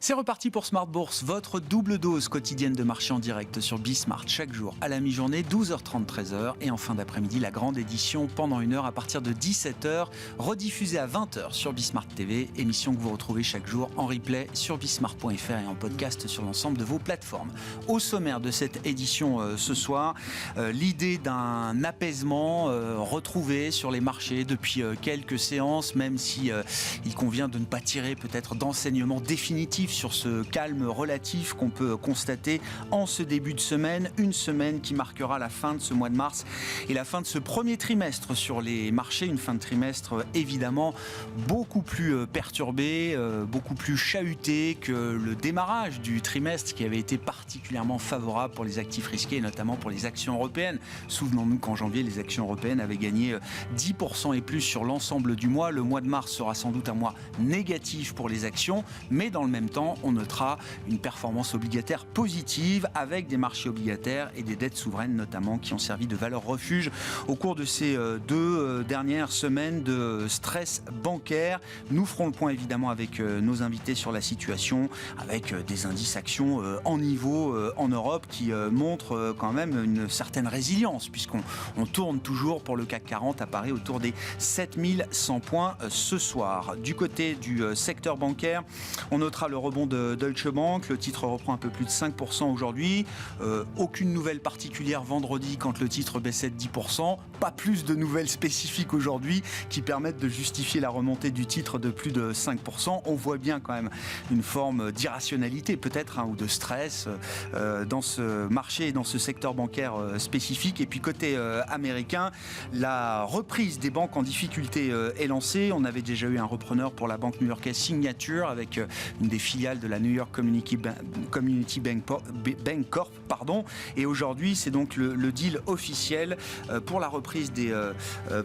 C'est reparti pour Smart Bourse, votre double dose quotidienne de marché en direct sur Bismart chaque jour à la mi-journée, 12h30, 13h et en fin d'après-midi, la grande édition pendant une heure à partir de 17h, rediffusée à 20h sur Bismart TV, émission que vous retrouvez chaque jour en replay sur bismart.fr et en podcast sur l'ensemble de vos plateformes. Au sommaire de cette édition ce soir, l'idée d'un apaisement retrouvé sur les marchés depuis quelques séances, même si il convient de ne pas tirer peut-être d'enseignements définitifs sur ce calme relatif qu'on peut constater en ce début de semaine, une semaine qui marquera la fin de ce mois de mars et la fin de ce premier trimestre sur les marchés, une fin de trimestre évidemment beaucoup plus perturbée, beaucoup plus chahutée que le démarrage du trimestre qui avait été particulièrement favorable pour les actifs risqués et notamment pour les actions européennes. Souvenons-nous qu'en janvier, les actions européennes avaient gagné 10% et plus sur l'ensemble du mois. Le mois de mars sera sans doute un mois négatif pour les actions, mais dans le même temps, on notera une performance obligataire positive avec des marchés obligataires et des dettes souveraines notamment qui ont servi de valeur refuge au cours de ces deux dernières semaines de stress bancaire. Nous ferons le point évidemment avec nos invités sur la situation, avec des indices actions en niveau en Europe qui montrent quand même une certaine résilience puisqu'on tourne toujours pour le CAC 40 à Paris autour des 7100 points ce soir. Du côté du secteur bancaire, on notera le rebond de Deutsche Bank. Le titre reprend un peu plus de 5% aujourd'hui. Aucune nouvelle particulière vendredi quand le titre baissait de 10%. Pas plus de nouvelles spécifiques aujourd'hui qui permettent de justifier la remontée du titre de plus de 5%. On voit bien quand même une forme d'irrationalité peut-être ou de stress dans ce marché et dans ce secteur bancaire spécifique. Et puis côté américain, la reprise des banques en difficulté est lancée. On avait déjà eu un repreneur pour la banque new-yorkaise Signature avec une des filiales de la New York Community Bank Corp. Et aujourd'hui, c'est donc le deal officiel pour la reprise des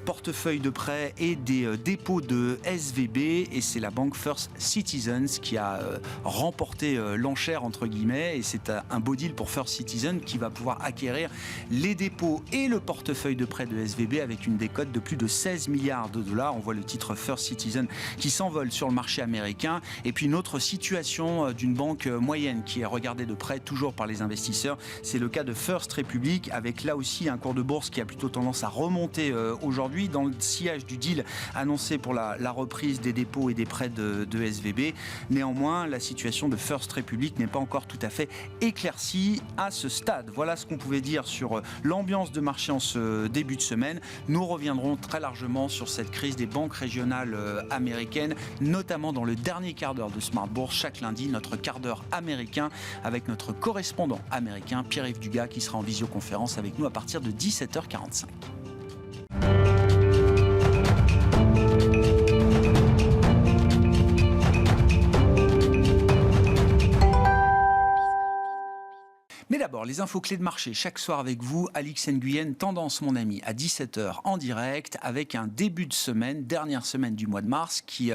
portefeuilles de prêts et des dépôts de SVB. Et c'est la banque First Citizens qui a remporté l'enchère entre guillemets. Et c'est un beau deal pour First Citizens qui va pouvoir acquérir les dépôts et le portefeuille de prêts de SVB avec une décote de plus de 16 milliards de dollars. On voit le titre First Citizen qui s'envole sur le marché américain. Et puis une autre situation d'une banque moyenne qui est regardée de près toujours par les investisseurs, c'est le cas de First Republic avec là aussi un cours de bourse qui a plutôt tendance à remonter aujourd'hui dans le sillage du deal annoncé pour la reprise des dépôts et des prêts de SVB. Néanmoins, la situation de First Republic n'est pas encore tout à fait éclaircie à ce stade. Voilà ce qu'on pouvait dire sur l'ambiance de marché en ce début de semaine. Nous reviendrons très largement sur cette crise des banques régionales américaines, notamment dans le dernier quart d'heure de Smart Bourse. Chaque lundi, notre quart d'heure américain avec notre correspondant américain, Pierre-Yves Dugas, qui sera en visioconférence avec nous à partir de 17h45. Mais d'abord, les infos clés de marché, chaque soir avec vous, Alix Nguyen, Tendance mon ami, à 17h en direct, avec un début de semaine, dernière semaine du mois de mars, qui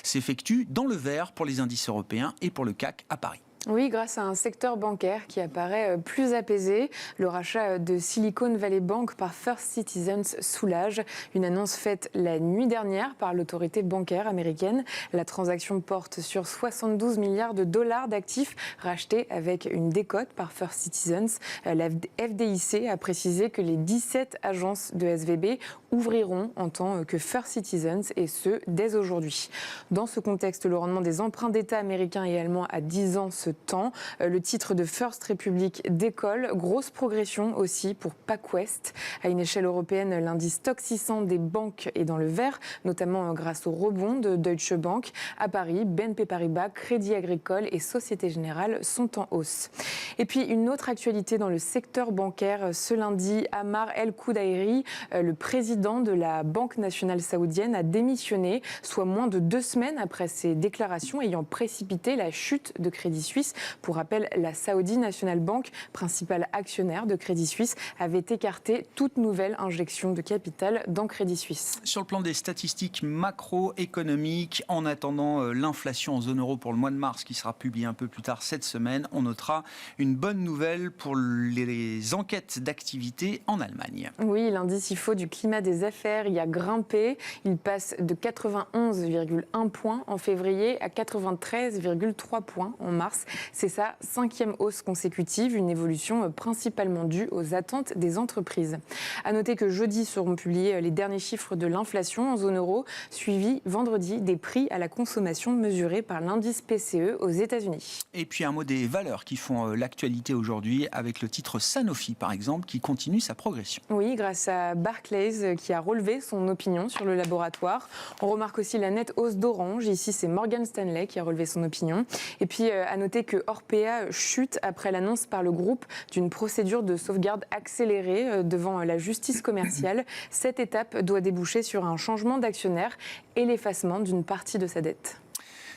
s'effectue dans le vert pour les indices européens et pour le CAC à Paris. Oui, grâce à un secteur bancaire qui apparaît plus apaisé. Le rachat de Silicon Valley Bank par First Citizens soulage. Une annonce faite la nuit dernière par l'autorité bancaire américaine. La transaction porte sur 72 milliards de dollars d'actifs rachetés avec une décote par First Citizens. La FDIC a précisé que les 17 agences de SVB ouvriront en tant que First Citizens et ce, dès aujourd'hui. Dans ce contexte, le rendement des emprunts d'État américains et allemands à 10 ans se temps. Le titre de First Republic décolle. Grosse progression aussi pour PacWest. À une échelle européenne, l'indice Stoxx 600 des banques est dans le vert, notamment grâce au rebond de Deutsche Bank. À Paris, BNP Paribas, Crédit Agricole et Société Générale sont en hausse. Et puis une autre actualité dans le secteur bancaire. Ce lundi, Ammar El-Koudaïri, le président de la Banque nationale saoudienne, a démissionné, soit moins de 2 semaines après ses déclarations ayant précipité la chute de Crédit Suisse Suisse. Pour rappel, la Saudi National Bank, principal actionnaire de Crédit Suisse, avait écarté toute nouvelle injection de capital dans Crédit Suisse. Sur le plan des statistiques macroéconomiques, en attendant l'inflation en zone euro pour le mois de mars, qui sera publiée un peu plus tard cette semaine, on notera une bonne nouvelle pour les enquêtes d'activité en Allemagne. Oui, l'indice IFO du climat des affaires y a grimpé. Il passe de 91,1 points en février à 93,3 points en mars. C'est sa 5e hausse consécutive, une évolution principalement due aux attentes des entreprises. À noter que jeudi seront publiés les derniers chiffres de l'inflation en zone euro, suivi vendredi des prix à la consommation mesurés par l'indice PCE aux États-Unis. Et puis un mot des valeurs qui font l'actualité aujourd'hui, avec le titre Sanofi par exemple, qui continue sa progression. Oui, grâce à Barclays qui a relevé son opinion sur le laboratoire. On remarque aussi la nette hausse d'Orange. Ici, c'est Morgan Stanley qui a relevé son opinion. Et puis, à noter que Orpea chute après l'annonce par le groupe d'une procédure de sauvegarde accélérée devant la justice commerciale. Cette étape doit déboucher sur un changement d'actionnaire et l'effacement d'une partie de sa dette.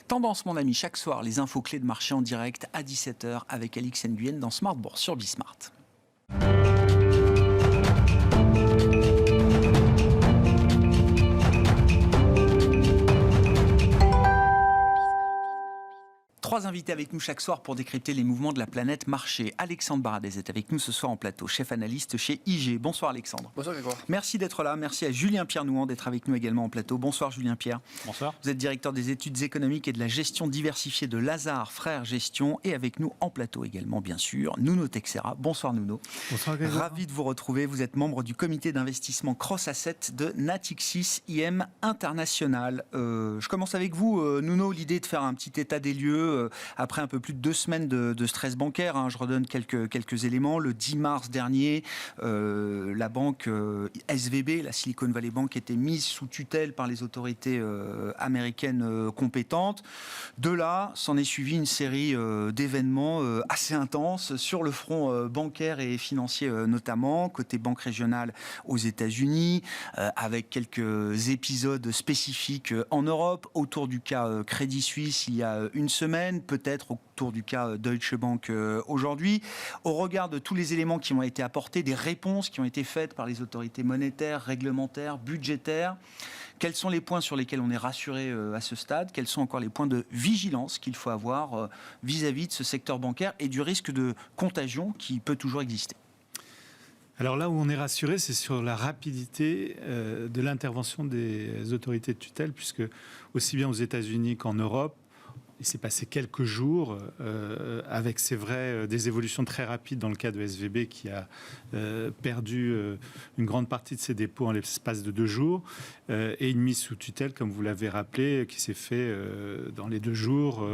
Tendance, mon ami, chaque soir, les infos clés de marché en direct à 17h avec Alix Nguyen dans Smart Bourse sur Bismart. Trois invités avec nous chaque soir pour décrypter les mouvements de la planète marché. Alexandre Baradez est avec nous ce soir en plateau, chef analyste chez IG. Bonsoir Alexandre. Bonsoir Grégoire. Merci d'être là. Merci à Julien-Pierre Nouhan d'être avec nous également en plateau. Bonsoir Julien-Pierre. Bonsoir. Vous êtes directeur des études économiques et de la gestion diversifiée de Lazare Frères Gestion et avec nous en plateau également bien sûr Nuno Texera. Bonsoir Nuno. Bonsoir Grégoire. Ravi de vous retrouver. Vous êtes membre du comité d'investissement Cross Asset de Natixis IM International. Je commence avec vous Nuno, l'idée de faire un petit état des lieux après un peu plus de 2 semaines de stress bancaire. Je redonne quelques éléments. Le 10 mars dernier, la banque SVB, la Silicon Valley Bank, était mise sous tutelle par les autorités américaines compétentes. De là, s'en est suivi une série d'événements assez intenses sur le front bancaire et financier notamment, côté banque régionale aux États-Unis, avec quelques épisodes spécifiques en Europe, autour du cas Crédit Suisse il y a une semaine, peut-être autour du cas Deutsche Bank aujourd'hui. Au regard de tous les éléments qui ont été apportés, des réponses qui ont été faites par les autorités monétaires, réglementaires, budgétaires, quels sont les points sur lesquels on est rassuré à ce stade? Quels sont encore les points de vigilance qu'il faut avoir vis-à-vis de ce secteur bancaire et du risque de contagion qui peut toujours exister? Alors là où on est rassuré, c'est sur la rapidité de l'intervention des autorités de tutelle, puisque aussi bien aux États-Unis qu'en Europe, il s'est passé quelques jours avec, c'est vrai, des évolutions très rapides dans le cas de SVB qui a perdu une grande partie de ses dépôts en l'espace de 2 jours et une mise sous tutelle, comme vous l'avez rappelé, qui s'est fait dans les 2 jours.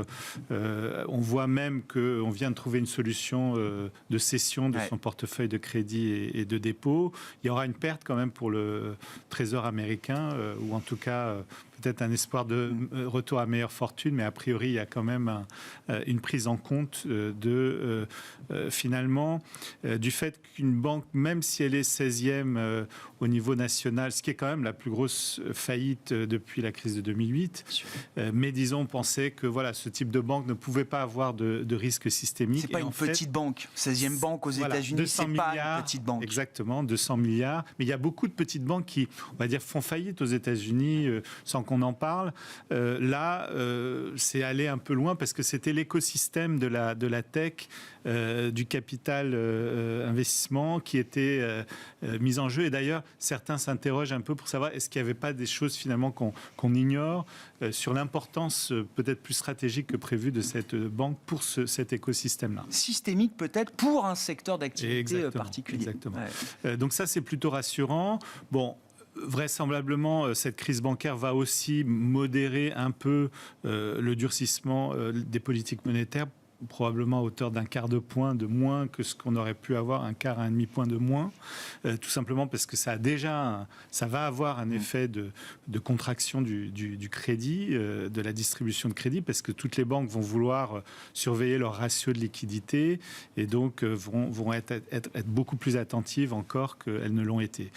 On voit même qu'on vient de trouver une solution de cession de son portefeuille de crédit et de dépôt. Il y aura une perte quand même pour le Trésor américain, ou en tout cas peut-être un espoir de retour à meilleure fortune, mais a priori, il y a quand même une prise en compte finalement du fait qu'une banque, même si elle est 16e au niveau national, ce qui est quand même la plus grosse faillite depuis la crise de 2008, mais disons, on pensait que voilà, ce type de banque ne pouvait pas avoir de risque systémique. C'est pas une petite banque. 16e banque aux États-Unis, c'est pas une petite banque. Exactement, 200 milliards. Mais il y a beaucoup de petites banques qui, on va dire, font faillite aux États-Unis sans qu'on en parle. Là, c'est aller un peu loin parce que c'était l'écosystème de la tech, du capital investissement qui était mis en jeu. Et d'ailleurs, certains s'interrogent un peu pour savoir est-ce qu'il n'y avait pas des choses finalement qu'on ignore sur l'importance peut-être plus stratégique que prévue de cette banque pour cet écosystème-là. Systémique peut-être pour un secteur d'activité particulier. Exactement. Ouais. Donc ça, c'est plutôt rassurant. Bon. Vraisemblablement, cette crise bancaire va aussi modérer un peu le durcissement des politiques monétaires, probablement à hauteur d'1 quart de point de moins que ce qu'on aurait pu avoir, 1 quart à 1,5 point de moins, tout simplement parce que ça va avoir un effet de contraction du crédit, de la distribution de crédit, parce que toutes les banques vont vouloir surveiller leur ratio de liquidité et donc vont être beaucoup plus attentives encore qu'elles ne l'ont été.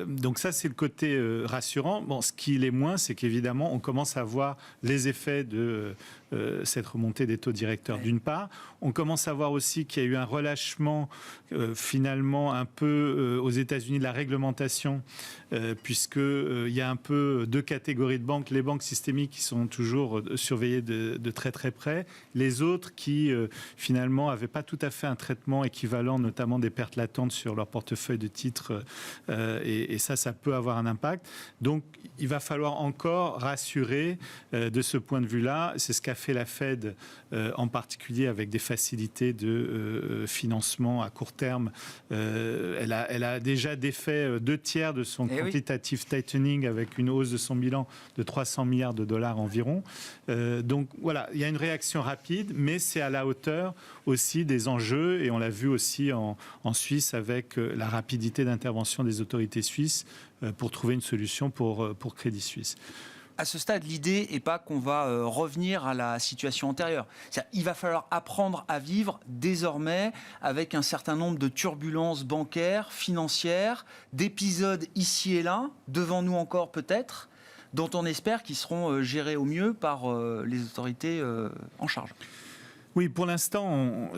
Donc ça, c'est le côté rassurant. Bon, ce qui l'est moins, c'est qu'évidemment, on commence à voir les effets cette remontée des taux directeurs d'une part. On commence à voir aussi qu'il y a eu un relâchement finalement un peu aux États-Unis de la réglementation, puisqu'il y a un peu deux catégories de banques. Les banques systémiques qui sont toujours surveillées de très très près. Les autres qui finalement n'avaient pas tout à fait un traitement équivalent, notamment des pertes latentes sur leur portefeuille de titres. Et ça peut avoir un impact. Donc il va falloir encore rassurer de ce point de vue-là. C'est ce qu'a fait la Fed en particulier avec des facilités de financement à court terme. Elle a déjà défait 2/3 de son quantitative tightening avec une hausse de son bilan de 300 milliards de dollars environ. Donc voilà, il y a une réaction rapide, mais c'est à la hauteur aussi des enjeux, et on l'a vu aussi en Suisse avec la rapidité d'intervention des autorités suisses pour trouver une solution pour Crédit Suisse. À ce stade, l'idée n'est pas qu'on va revenir à la situation antérieure. Il va falloir apprendre à vivre désormais avec un certain nombre de turbulences bancaires, financières, d'épisodes ici et là, devant nous encore peut-être, dont on espère qu'ils seront gérés au mieux par les autorités en charge. Oui, pour l'instant,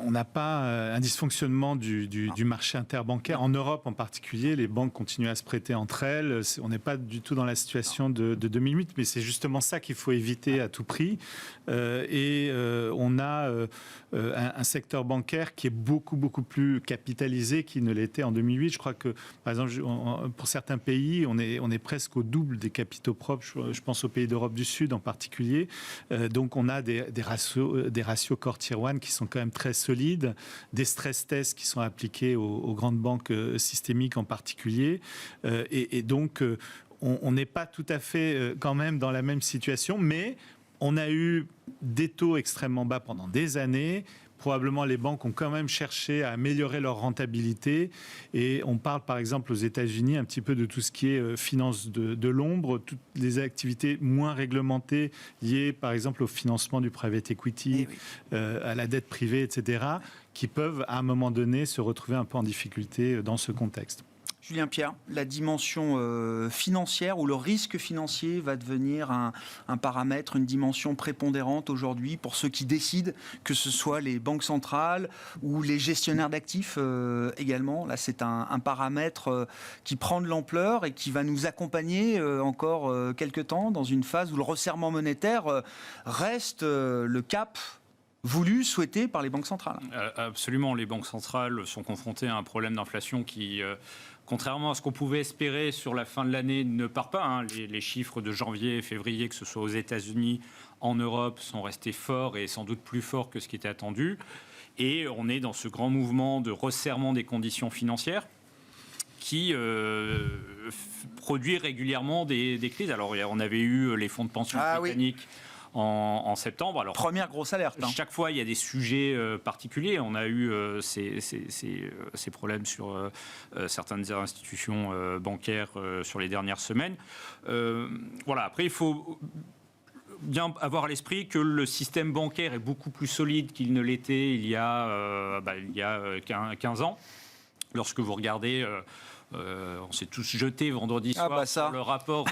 on n'a pas un dysfonctionnement du marché interbancaire. En Europe en particulier, les banques continuent à se prêter entre elles. On n'est pas du tout dans la situation de 2008, mais c'est justement ça qu'il faut éviter à tout prix. On a un secteur bancaire qui est beaucoup plus capitalisé qu'il ne l'était en 2008. Je crois que, par exemple, pour certains pays, on est presque au double des capitaux propres. Je pense aux pays d'Europe du Sud en particulier. Donc on a des ratios core tier 1 qui sont quand même très solides, des stress tests qui sont appliqués aux grandes banques systémiques en particulier. Et donc, on n'est pas tout à fait quand même dans la même situation, mais on a eu des taux extrêmement bas pendant des années. Probablement, les banques ont quand même cherché à améliorer leur rentabilité. Et on parle, par exemple, aux États-Unis, un petit peu de tout ce qui est finance de l'ombre, toutes les activités moins réglementées liées, par exemple, au financement du private equity, à la dette privée, etc., qui peuvent, à un moment donné, se retrouver un peu en difficulté dans ce contexte. Julien Pierre, la dimension financière ou le risque financier va devenir un paramètre, une dimension prépondérante aujourd'hui pour ceux qui décident, que ce soit les banques centrales ou les gestionnaires d'actifs également. Là, c'est un paramètre qui prend de l'ampleur et qui va nous accompagner encore quelques temps dans une phase où le resserrement monétaire reste le cap voulu, souhaité par les banques centrales. Absolument, les banques centrales sont confrontées à un problème d'inflation qui, contrairement à ce qu'on pouvait espérer sur la fin de l'année, ne part pas. Les chiffres de janvier et février, que ce soit aux États-Unis, en Europe, sont restés forts et sans doute plus forts que ce qui était attendu. Et on est dans ce grand mouvement de resserrement des conditions financières qui produit régulièrement des crises. Alors, on avait eu les fonds de pension britanniques en septembre. Alors, première grosse alerte. Chaque fois, il y a des sujets particuliers. On a eu ces problèmes sur certaines institutions bancaires sur les dernières semaines. Voilà. Après, il faut bien avoir à l'esprit que le système bancaire est beaucoup plus solide qu'il ne l'était il y a 15 ans. Lorsque vous regardez... on s'est tous jetés vendredi soir sur le rapport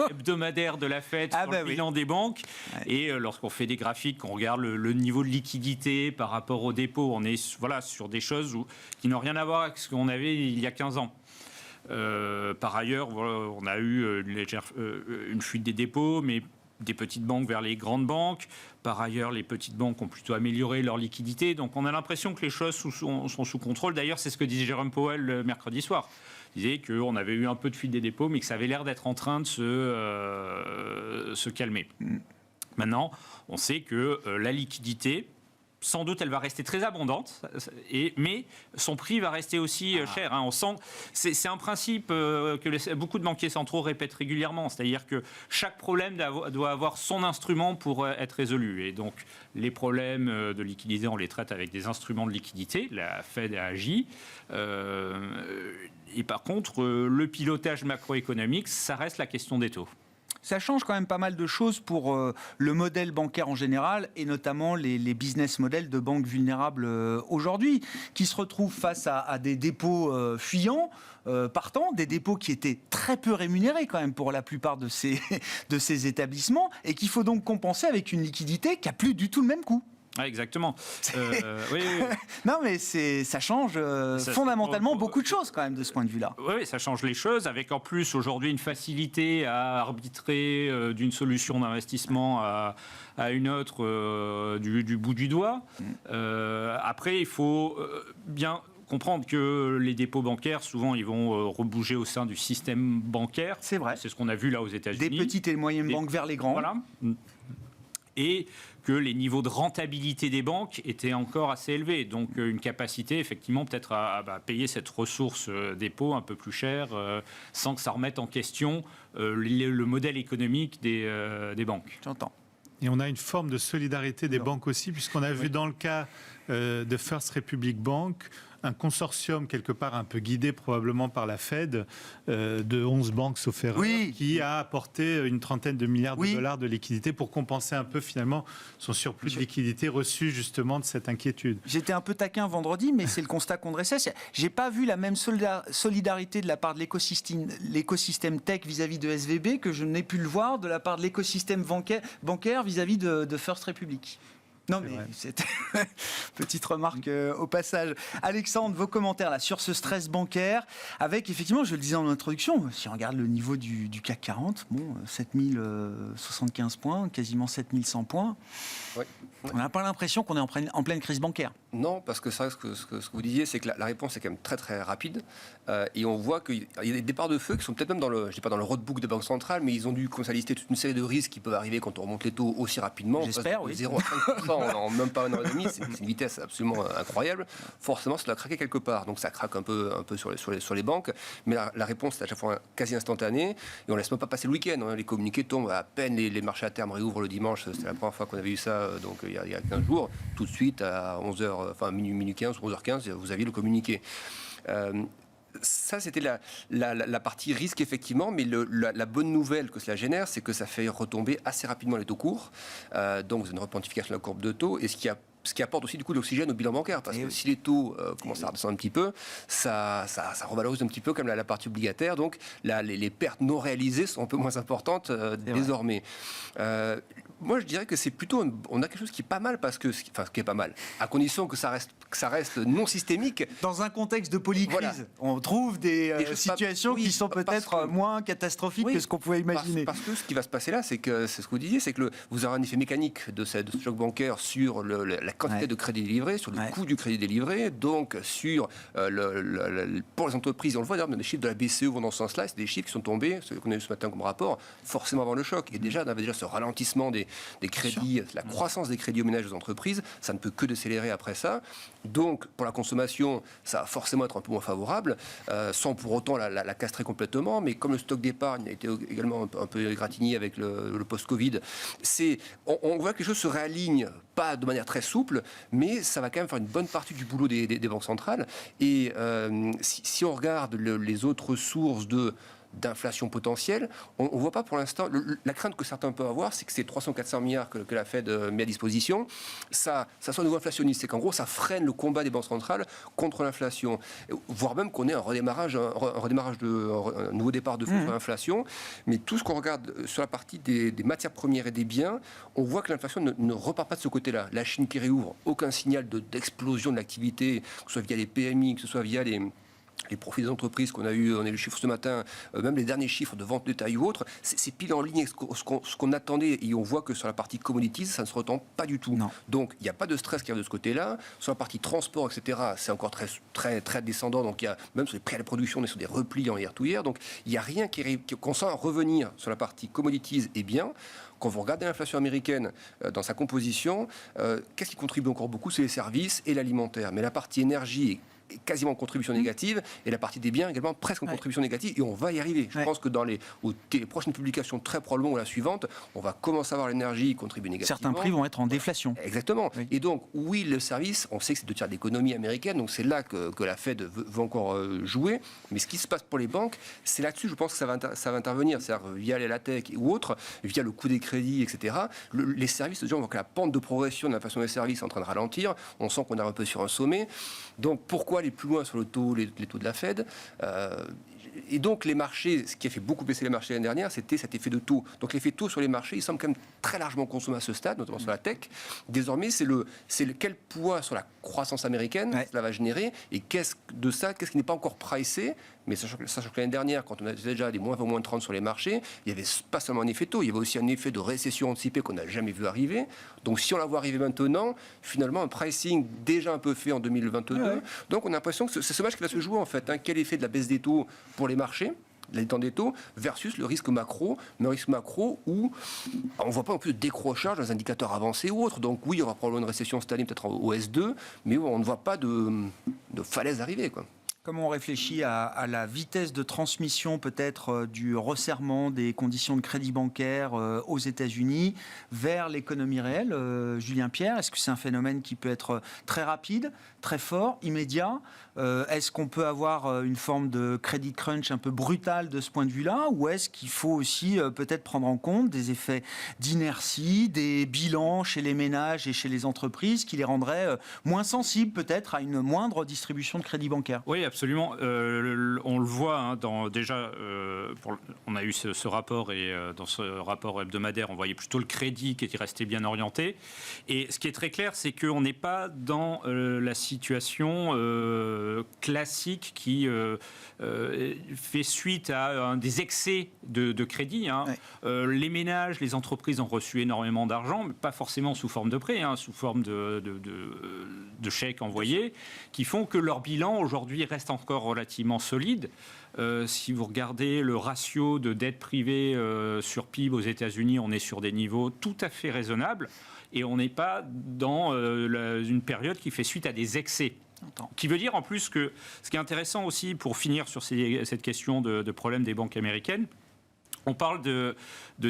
hebdomadaire de la Fed sur le bilan des banques. Ouais. Et lorsqu'on fait des graphiques, qu'on regarde le niveau de liquidité par rapport aux dépôts, on est sur des choses qui n'ont rien à voir avec ce qu'on avait il y a 15 ans. Par ailleurs, on a eu une fuite des dépôts, mais des petites banques vers les grandes banques. Par ailleurs, les petites banques ont plutôt amélioré leur liquidité. Donc on a l'impression que les choses sont sous contrôle. D'ailleurs, c'est ce que disait Jérôme Powell le mercredi soir. Il disait qu'on avait eu un peu de fuite des dépôts, mais que ça avait l'air d'être en train de se calmer. Maintenant, on sait que la liquidité, sans doute, elle va rester très abondante, mais son prix va rester aussi cher. On sent, c'est un principe que beaucoup de banquiers centraux répètent régulièrement, c'est-à-dire que chaque problème doit avoir son instrument pour être résolu. Et donc, les problèmes de liquidité, on les traite avec des instruments de liquidité. La Fed a agi. Et par contre, le pilotage macroéconomique, ça reste la question des taux. Ça change quand même pas mal de choses pour le modèle bancaire en général et notamment les business models de banques vulnérables aujourd'hui, qui se retrouvent face à des dépôts fuyants, partant, des dépôts qui étaient très peu rémunérés quand même pour la plupart de ces établissements et qu'il faut donc compenser avec une liquidité qui n'a plus du tout le même coût. Ah, exactement. Oui. Non, mais ça change fondamentalement beaucoup de choses quand même de ce point de vue-là. Oui, ça change les choses, avec en plus aujourd'hui une facilité à arbitrer d'une solution d'investissement à une autre du bout du doigt. Après, il faut bien comprendre que les dépôts bancaires, souvent, ils vont rebouger au sein du système bancaire. C'est vrai. C'est ce qu'on a vu là aux États-Unis. Des petites et moyennes banques vers les grands. Voilà. Et que les niveaux de rentabilité des banques étaient encore assez élevés. Donc une capacité effectivement peut-être à payer cette ressource dépôt un peu plus cher sans que ça remette en question le modèle économique des banques. J'entends. Et on a une forme de solidarité des banques aussi, puisqu'on a vu dans le cas de First Republic Bank un consortium quelque part un peu guidé probablement par la Fed de 11 banques sauf erreur, qui a apporté une trentaine de milliards de dollars de liquidités pour compenser un peu finalement son surplus de liquidités reçu justement de cette inquiétude. J'étais un peu taquin vendredi, mais c'est le constat qu'on dressait. J'ai pas vu la même solidarité de la part de l'écosystème tech vis-à-vis de SVB que je n'ai pu le voir de la part de l'écosystème bancaire vis-à-vis de First Republic. Non, mais c'était petite remarque au passage. Alexandre, vos commentaires là sur ce stress bancaire, avec effectivement, je le disais en introduction, si on regarde le niveau du CAC 40, 7075 points, quasiment 7100 points. Oui. On n'a pas l'impression qu'on est en pleine crise bancaire. Non, parce que ça, ce que vous disiez, c'est que la réponse est quand même très très rapide. Et on voit qu'il y a des départs de feu qui sont peut-être même je dis pas dans le roadbook de Banque Centrale, mais ils ont dû commencer à lister toute une série de risques qui peuvent arriver quand on remonte les taux aussi rapidement. J'espère, oui. 0 à 5% en même pas un an et demi, c'est une vitesse absolument incroyable. Forcément, ça doit craquer quelque part. Donc ça craque un peu sur les banques. Mais la réponse est à chaque fois quasi instantanée. Et on ne laisse même pas passer le week-end. Les communiqués tombent à peine, les marchés à terme réouvrent le dimanche. C'était la première fois qu'on avait eu ça donc, il y a 15 jours. Tout de suite, à 11h, enfin minuit 15, 11h15, vous aviez le communiqué. Ça, c'était la partie risque, effectivement, mais la bonne nouvelle que cela génère, c'est que ça fait retomber assez rapidement les taux courts. Donc, vous avez une repentification de la courbe de taux, et ce qui apporte aussi du coup de l'oxygène au bilan bancaire, parce que si les taux commencent à redescendre un petit peu, ça revalorise un petit peu comme la partie obligataire, donc les pertes non réalisées sont un peu moins importantes désormais. Moi, je dirais que c'est plutôt, on a quelque chose qui est pas mal, parce que, enfin, ce qui est pas mal, à condition que ça reste non systémique. Dans un contexte de polycrise, on trouve des situations qui sont peut-être moins catastrophiques que ce qu'on pouvait imaginer. Parce que ce qui va se passer là, c'est ce que vous disiez, c'est que vous aurez un effet mécanique de ce choc bancaire sur la quantité de crédit délivré, sur le coût du crédit délivré, donc sur pour les entreprises. On le voit d'ailleurs, les chiffres de la BCE vont dans ce sens-là, c'est des chiffres qui sont tombés, ce qu'on a eu ce matin comme rapport, forcément avant le choc. Et déjà, on avait déjà ce ralentissement des crédits, la croissance des crédits aux ménages et aux entreprises, ça ne peut que décélérer après ça. Donc, pour la consommation, ça va forcément être un peu moins favorable, sans pour autant la castrer complètement. Mais comme le stock d'épargne a été également un peu égratigné avec le post-Covid, on voit que les choses se réalignent, pas de manière très souple, mais ça va quand même faire une bonne partie du boulot des banques centrales. Et si on regarde les autres sources d'inflation potentielle, on ne voit pas pour l'instant. La crainte que certains peuvent avoir, c'est que ces 300-400 milliards que la Fed met à disposition, ça soit nouveau inflationniste. C'est qu'en gros, ça freine le combat des banques centrales contre l'inflation. Voire même qu'on ait un nouveau départ de fonds sur l'inflation. Mais tout ce qu'on regarde sur la partie des matières premières et des biens, on voit que l'inflation ne repart pas de ce côté-là. La Chine qui réouvre, aucun signal d'explosion de l'activité, que ce soit via les PMI, que ce soit via les profits des entreprises qu'on a eu, on a eu le chiffre ce matin, même les derniers chiffres de vente de détail ou autres, c'est pile en ligne avec ce qu'on attendait, et on voit que sur la partie commodities, ça ne se retend pas du tout. Non. Donc il n'y a pas de stress qui arrive de ce côté-là. Sur la partie transport, etc., c'est encore très, très, très descendant. Donc il y a, même sur les prix à la production, on est sur des replis en year-to-year. Donc il n'y a rien qu'on sent revenir sur la partie commodities et bien. Quand vous regardez l'inflation américaine dans sa composition, qu'est-ce qui contribue encore beaucoup? C'est les services et l'alimentaire. Mais la partie énergie est quasiment en contribution négative, et la partie des biens également presque en contribution négative, et on va y arriver. Je pense que dans les prochaines publications, très probablement, ou la suivante, on va commencer à voir l'énergie contribuer négativement. Certains prix vont être en déflation. Exactement. Oui. Et donc, oui, le service, on sait que c'est 2 tiers de l'économie américaine, donc c'est là que la Fed veut encore jouer. Mais ce qui se passe pour les banques, c'est là-dessus, je pense que ça va intervenir. C'est-à-dire via les LATEC ou autres, via le coût des crédits, etc. Les services, on voit que la pente de progression de l'inflation des services est en train de ralentir. On sent qu'on est un peu sur un sommet. Donc, pourquoi aller plus loin sur les taux de la Fed et donc les marchés, ce qui a fait beaucoup baisser les marchés l'année dernière, c'était cet effet de taux. Donc l'effet taux sur les marchés, il semble quand même très largement consommé à ce stade, notamment sur la tech. Désormais, c'est quel poids sur la croissance américaine cela va générer, et qu'est-ce qui n'est pas encore pricé. Mais sachant que l'année dernière, quand on avait déjà des moins 20, moins 30 sur les marchés, il n'y avait pas seulement un effet taux, il y avait aussi un effet de récession anticipée qu'on n'a jamais vu arriver. Donc si on la voit arriver maintenant, finalement un pricing déjà un peu fait en 2022. Ouais. Donc on a l'impression que c'est ce match qui va se jouer en fait. Quel effet de la baisse des taux pour les marchés, les temps des taux, versus le risque macro, mais un risque macro où on ne voit pas non plus de décrochage dans les indicateurs avancés ou autres. Donc oui, il y aura probablement une récession cette année, peut-être au S2, mais on ne voit pas de falaise arriver, quoi. Comment on réfléchit à la vitesse de transmission peut-être du resserrement des conditions de crédit bancaire aux États-Unis vers l'économie réelle, Julien Pierre? Est-ce que c'est un phénomène qui peut être très rapide, très fort, immédiat? Est-ce qu'on peut avoir une forme de credit crunch un peu brutal de ce point de vue-là? Ou est-ce qu'il faut aussi peut-être prendre en compte des effets d'inertie, des bilans chez les ménages et chez les entreprises qui les rendraient moins sensibles peut-être à une moindre distribution de crédit bancaire? Oui, absolument. On le voit, déjà, on a eu ce rapport, et dans ce rapport hebdomadaire, on voyait plutôt le crédit qui était resté bien orienté. Et ce qui est très clair, c'est qu'on n'est pas dans la situation classique qui fait suite à des excès de crédit. Les ménages, les entreprises ont reçu énormément d'argent, mais pas forcément sous forme de prêt, sous forme de chèques envoyés, qui font que leur bilan aujourd'hui reste encore relativement solide. Si vous regardez le ratio de dette privée sur PIB aux États-Unis, on est sur des niveaux tout à fait raisonnables, et on n'est pas dans une période qui fait suite à des excès. Qui veut dire en plus que ce qui est intéressant aussi, pour finir sur cette question de problème des banques américaines, on parle de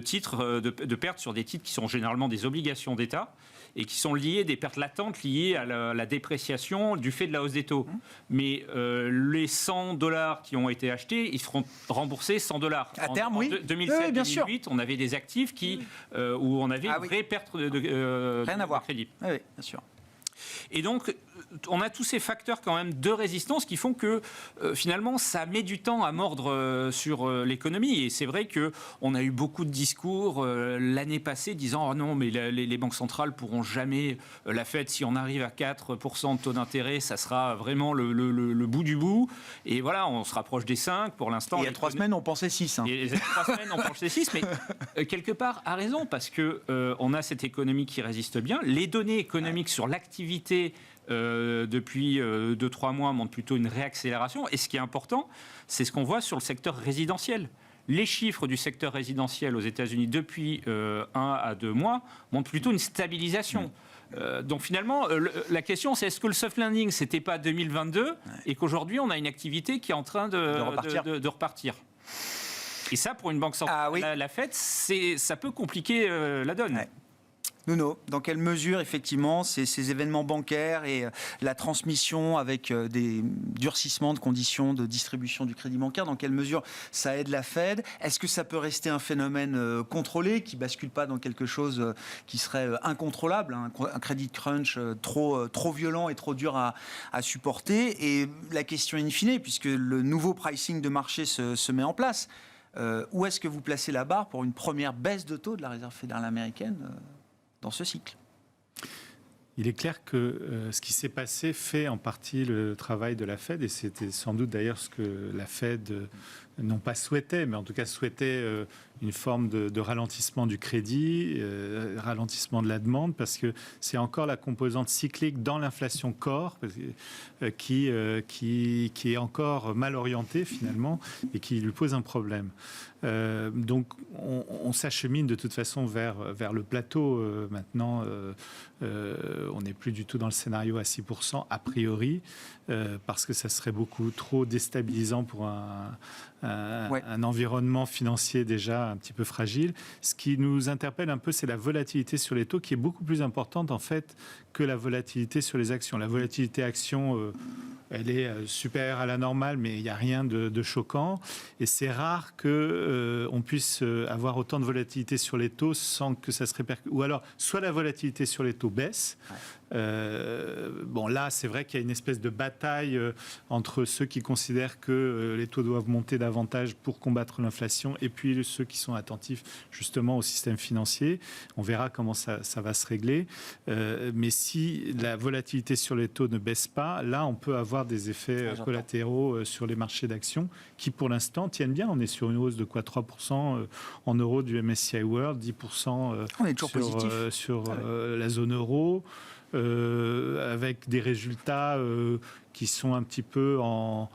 titres, de pertes sur des titres qui sont généralement des obligations d'État et qui sont liées, des pertes latentes liées à la dépréciation du fait de la hausse des taux. Mais les $100 qui ont été achetés, ils seront remboursés $100. À terme, oui. En 2007-2008, on avait des actifs où on avait une vraie perte de rien à voir. Crédit. Oui, bien sûr. Et donc, on a tous ces facteurs quand même de résistance qui font que finalement ça met du temps à mordre sur l'économie. Et c'est vrai qu'on a eu beaucoup de discours l'année passée disant « Oh non, mais les banques centrales pourront jamais, la Fed, si on arrive à 4% de taux d'intérêt, ça sera vraiment le bout du bout. » Et voilà, on se rapproche des 5 pour l'instant. Il y a 3 semaines, on pensait 6. Il y a 3 semaines, on pensait 6, mais quelque part, a raison, parce qu'on a cette économie qui résiste bien. Les données économiques sur l'activité depuis 2-3 mois montre plutôt une réaccélération. Et ce qui est important, c'est ce qu'on voit sur le secteur résidentiel. Les chiffres du secteur résidentiel aux États-Unis depuis 1 à 2 mois montrent plutôt une stabilisation. Donc finalement, la question, c'est est-ce que le soft landing, c'était pas 2022 et qu'aujourd'hui, on a une activité qui est en train de repartir. Et ça, pour une banque centrale, la Fed, ça peut compliquer la donne. Nuno, dans quelle mesure, effectivement, ces événements bancaires et la transmission avec des durcissements de conditions de distribution du crédit bancaire, dans quelle mesure ça aide la Fed? Est-ce que ça peut rester un phénomène contrôlé, qui ne bascule pas dans quelque chose qui serait incontrôlable, un crédit crunch trop violent et trop dur à supporter? Et la question in fine, puisque le nouveau pricing de marché se met en place, où est-ce que vous placez la barre pour une première baisse de taux de la Réserve fédérale américaine dans ce cycle? Il est clair que ce qui s'est passé fait en partie le travail de la Fed, et c'était sans doute d'ailleurs ce que la Fed non pas souhaitaient, mais en tout cas souhaitaient une forme de ralentissement du crédit, ralentissement de la demande, parce que c'est encore la composante cyclique dans l'inflation core qui est encore mal orientée finalement et qui lui pose un problème. Donc on s'achemine de toute façon vers le plateau maintenant. On n'est plus du tout dans le scénario à 6% a priori, parce que ça serait beaucoup trop déstabilisant pour un environnement financier déjà un petit peu fragile. Ce qui nous interpelle un peu, c'est la volatilité sur les taux qui est beaucoup plus importante en fait que la volatilité sur les actions. La volatilité action, elle est supérieure à la normale, mais il n'y a rien de choquant. Et c'est rare qu'on puisse avoir autant de volatilité sur les taux sans que ça se répercute. Ou alors, soit la volatilité sur les taux baisse. Bon, là, c'est vrai qu'il y a une espèce de bataille entre ceux qui considèrent que les taux doivent monter davantage pour combattre l'inflation et puis ceux qui sont attentifs justement au système financier. On verra comment ça va se régler. Mais si la volatilité sur les taux ne baisse pas, là, on peut avoir des effets collatéraux sur les marchés d'actions qui, pour l'instant, tiennent bien. On est sur une hausse de quoi 3% en euros du MSCI World, 10% on est toujours sur la zone euro. Avec des résultats qui sont un petit peu en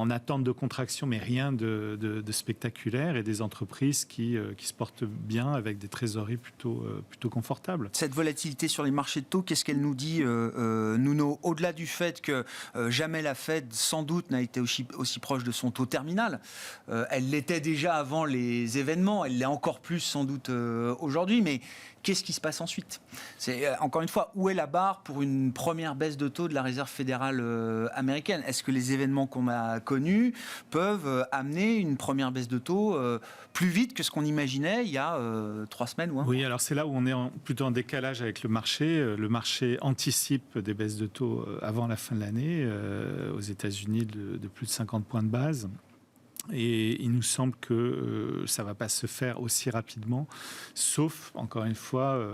attente de contraction, mais rien de spectaculaire, et des entreprises qui se portent bien avec des trésoreries plutôt confortables. Cette volatilité sur les marchés de taux, qu'est-ce qu'elle nous dit, Nuno? Au-delà du fait que jamais la Fed, sans doute, n'a été aussi proche de son taux terminal. Elle l'était déjà avant les événements, elle l'est encore plus sans doute aujourd'hui, mais qu'est-ce qui se passe ensuite? C'est, encore une fois, où est la barre pour une première baisse de taux de la Réserve fédérale américaine? Est-ce que les événements qu'on a connus peuvent amener une première baisse de taux plus vite que ce qu'on imaginait il y a 3 semaines ou un mois? Oui, alors c'est là où on est plutôt en décalage avec le marché. Le marché anticipe des baisses de taux avant la fin de l'année, aux États-Unis de plus de 50 points de base. Et il nous semble que ça ne va pas se faire aussi rapidement, sauf, encore une fois,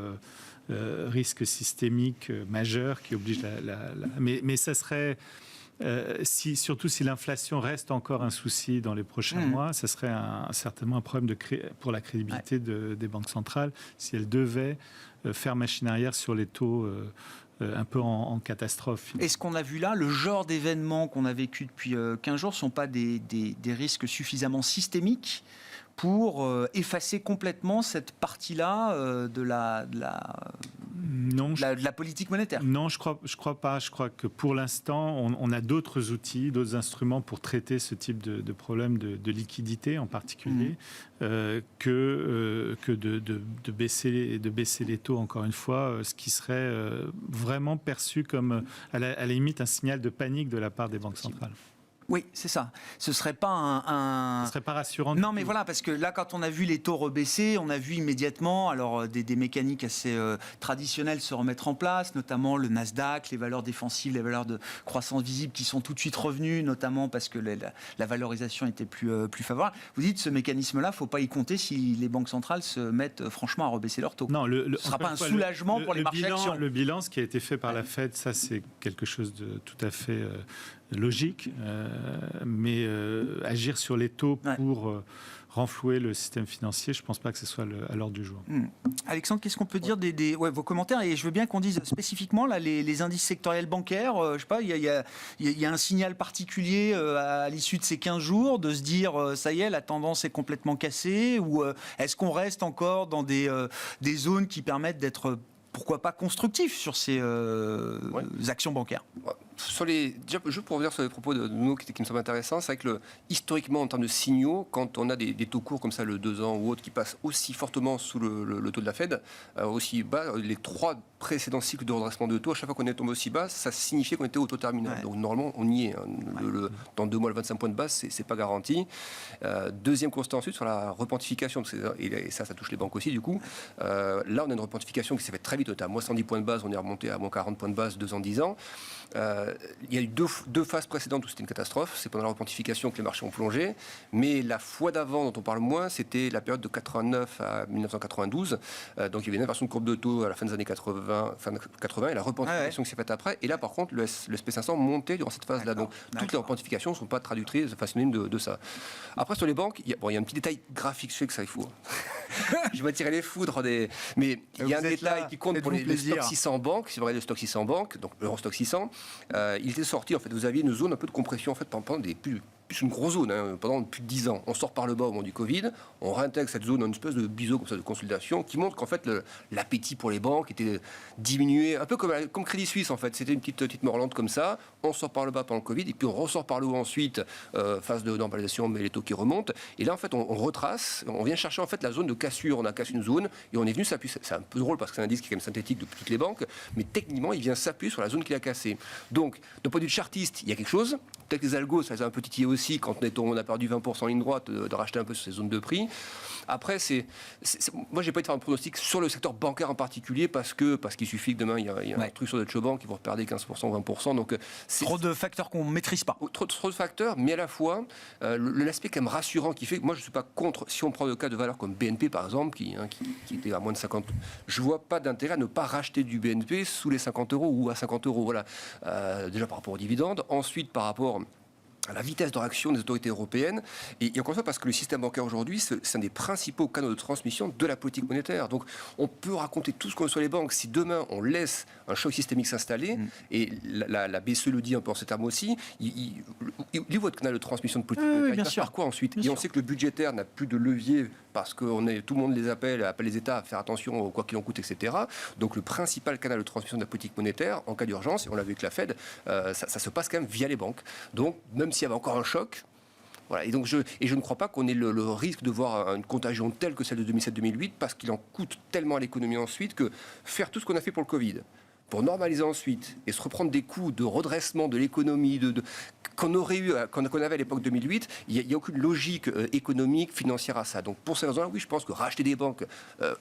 risque systémique majeur qui oblige Mais ça serait... surtout si l'inflation reste encore un souci dans les prochains mois, ça serait certainement un problème pour la crédibilité des banques centrales si elles devaient faire machine arrière sur les taux un peu en catastrophe. Est-ce qu'on a vu là, le genre d'événements qu'on a vécu depuis 15 jours ne sont pas des risques suffisamment systémiques pour effacer complètement cette partie-là de la politique monétaire? Non, je crois pas. Je crois que pour l'instant, on a d'autres outils, d'autres instruments pour traiter ce type de problème de liquidité en particulier, que de baisser les taux, encore une fois, ce qui serait vraiment perçu comme, à la limite, un signal de panique de la part des banques centrales. Oui, c'est ça. Ce serait pas Ce serait pas rassurant. Non, mais voilà, parce que là, quand on a vu les taux rebaisser, on a vu immédiatement alors des mécaniques assez traditionnelles se remettre en place, notamment le Nasdaq, les valeurs défensives, les valeurs de croissance visible qui sont tout de suite revenues, notamment parce que la valorisation était plus favorable. Vous dites, ce mécanisme-là, faut pas y compter si les banques centrales se mettent franchement à rebaisser leurs taux. Non, ce ne sera pas un soulagement pour les marchés actions. Le bilan, ce qui a été fait par la Fed, ça, c'est quelque chose de tout à fait logique, mais agir sur les taux pour renflouer le système financier, je ne pense pas que ce soit à l'ordre du jour. Alexandre, qu'est-ce qu'on peut dire vos commentaires? Et je veux bien qu'on dise spécifiquement là, les indices sectoriels bancaires. Je sais pas, il y a un signal particulier à l'issue de ces 15 jours de se dire ça y est, la tendance est complètement cassée, ou est-ce qu'on reste encore dans des zones qui permettent d'être pourquoi pas constructif sur ces actions bancaires? Déjà, juste pour revenir sur les propos de nous qui me semblent intéressants, c'est vrai que historiquement, en termes de signaux, quand on a des taux courts comme ça, le 2 ans ou autre, qui passent aussi fortement sous le taux de la Fed, aussi bas, les 3 précédents cycles de redressement de taux, à chaque fois qu'on est tombé aussi bas, ça signifiait qu'on était au taux terminal. Donc normalement, on y est. Dans 2 mois, le 25 points de base, c'est pas garanti. Deuxième constat ensuite sur la repentification, et ça touche les banques aussi du coup. Là, on a une repentification qui s'est faite très vite. On était à moins 110 points de base, on est remonté à moins 40 points de base 2 ans, 10 ans. il y a eu deux phases précédentes où c'était une catastrophe. C'est pendant la repontification que les marchés ont plongé. Mais la fois d'avant, dont on parle moins, c'était la période de 89 à 1992. Donc il y avait une inversion de courbe de taux à la fin des années 80, et la repontification qui s'est faite après. Et là, par contre, le SP500 montait durant cette phase-là. Donc toutes les repontifications ne sont pas traductrices de façon de ça. Après, sur les banques, il y a un petit détail graphique, je sais que ça, il faut. Je vais tirer les foudres mais il y a un détail qui compte pour les stock 600 banques. Si vous regardez le stock 600 banques, donc l'Eurostock 600, il était sorti, en fait, vous aviez une zone un peu de compression, en fait, pendant plus une grosse zone, pendant plus de 10 ans. On sort par le bas au moment du Covid, on réintègre cette zone, une espèce de biseau comme ça de consolidation, qui montre qu'en fait, l'appétit pour les banques était diminué, un peu comme Crédit Suisse, en fait. C'était une petite morlante comme ça. On sort par le bas pendant le Covid, et puis on ressort par le haut ensuite, phase de normalisation, mais les taux qui remontent. Et là, en fait, on retrace, on vient chercher, en fait, la zone de cassure. On a cassé une zone, et on est venu s'appuyer. C'est un peu drôle, parce que c'est un indice qui est quand même synthétique de toutes les banques, mais techniquement, il vient s'appuyer sur la zone qu'il a cassée. Donc, d'un point de vue chartiste, il y a quelque chose. Peut-être que les algos, ça les a un peu titillés aussi, quand on a perdu 20% en ligne droite, de racheter un peu sur ces zones de prix. Après, moi, j'ai pas envie de faire un pronostic sur le secteur bancaire en particulier, parce qu'il suffit que demain, il y a un truc sur Deutsche Bank qui vont perdre 15% ou 20%. Donc, trop de facteurs qu'on ne maîtrise pas. Trop de facteurs, mais à la fois, l'aspect quand même rassurant qui fait que moi, je ne suis pas contre, si on prend le cas de valeurs comme BNP, par exemple, qui était à moins de 50, je ne vois pas d'intérêt à ne pas racheter du BNP sous les 50 € ou à 50 €. Voilà. Déjà par rapport aux dividendes, ensuite par rapport à la vitesse de réaction des autorités européennes. Et encore une fois, parce que le système bancaire aujourd'hui, c'est un des principaux canaux de transmission de la politique monétaire. Donc, on peut raconter tout ce qu'on veut sur les banques. Si demain, on laisse un choc systémique s'installer, et la BCE le dit un peu en ces termes aussi, il votre canal de transmission de politique monétaire, il passe par quoi ensuite ? Et on sait que le budgétaire n'a plus de levier, parce que tout le monde les appelle les États à faire attention, quoi qu'il en coûte, etc. Donc, le principal canal de transmission de la politique monétaire, en cas d'urgence, et on l'a vu avec la Fed, ça se passe quand même via les banques. Donc, même s'il y avait encore un choc, voilà. Et donc je ne crois pas qu'on ait le risque de voir une contagion telle que celle de 2007-2008, parce qu'il en coûte tellement à l'économie ensuite que faire tout ce qu'on a fait pour le Covid, pour normaliser ensuite et se reprendre des coûts de redressement de l'économie qu'on avait à l'époque 2008, il n'y a aucune logique économique, financière à ça. Donc pour ces raisons-là, oui, je pense que racheter des banques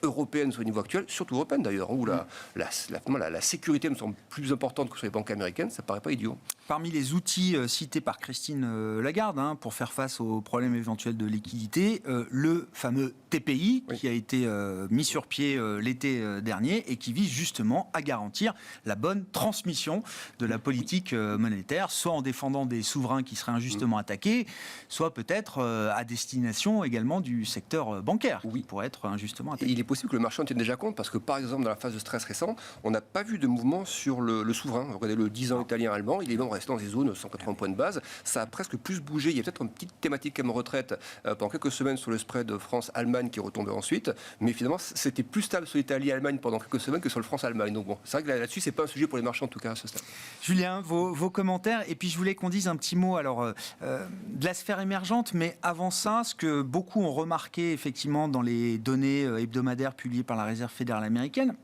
européennes sur le niveau actuel, surtout européennes d'ailleurs, où la sécurité me semble plus importante que sur les banques américaines, ça ne paraît pas idiot. Parmi les outils cités par Christine Lagarde pour faire face aux problèmes éventuels de liquidité, le fameux TPI qui a été mis sur pied l'été dernier et qui vise justement à garantir la bonne transmission de la politique monétaire, soit en défendant des souverains qui seraient injustement attaqués, soit peut-être à destination également du secteur bancaire qui pourrait être injustement attaqué. Et il est possible que le marché en tienne déjà compte, parce que par exemple dans la phase de stress récent, on n'a pas vu de mouvement sur le souverain. Regardez le 10 ans italien-allemand, il est même resté dans des zones 180 points de base. Ça a presque plus bougé. Il y a peut-être une petite thématique comme retraite pendant quelques semaines sur le spread France-Allemagne qui est retombé ensuite, mais finalement c'était plus stable sur l'Italie et l'Allemagne pendant quelques semaines que sur le France-Allemagne. Donc bon, c'est vrai que là-dessus c'est pas un sujet pour les marchés en tout cas à ce stade. Julien, vos commentaires, et puis je voulais qu'on dise un petit mot de la sphère émergente, mais avant ça, ce que beaucoup ont remarqué effectivement dans les données hebdomadaires publiées par la Réserve fédérale américaine,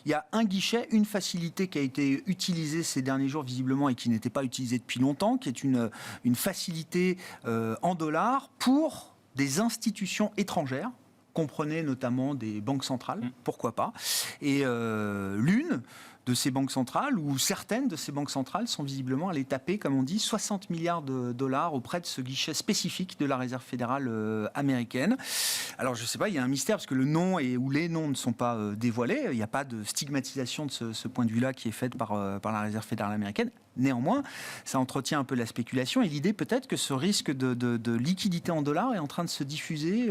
il y a un guichet, une facilité qui a été utilisée ces derniers jours visiblement et qui n'était pas utilisée depuis longtemps, qui est une facilité en dollars pour des institutions étrangères. Comprenez notamment des banques centrales, pourquoi pas. Et l'une de ces banques centrales, ou certaines de ces banques centrales, sont visiblement allées taper, comme on dit, 60 milliards de dollars auprès de ce guichet spécifique de la Réserve fédérale américaine. Alors je ne sais pas, il y a un mystère, parce que le nom ou les noms ne sont pas dévoilés. Il n'y a pas de stigmatisation de ce point de vue-là qui est faite par la Réserve fédérale américaine. Néanmoins, ça entretient un peu la spéculation et l'idée peut-être que ce risque de liquidité en dollars est en train de se diffuser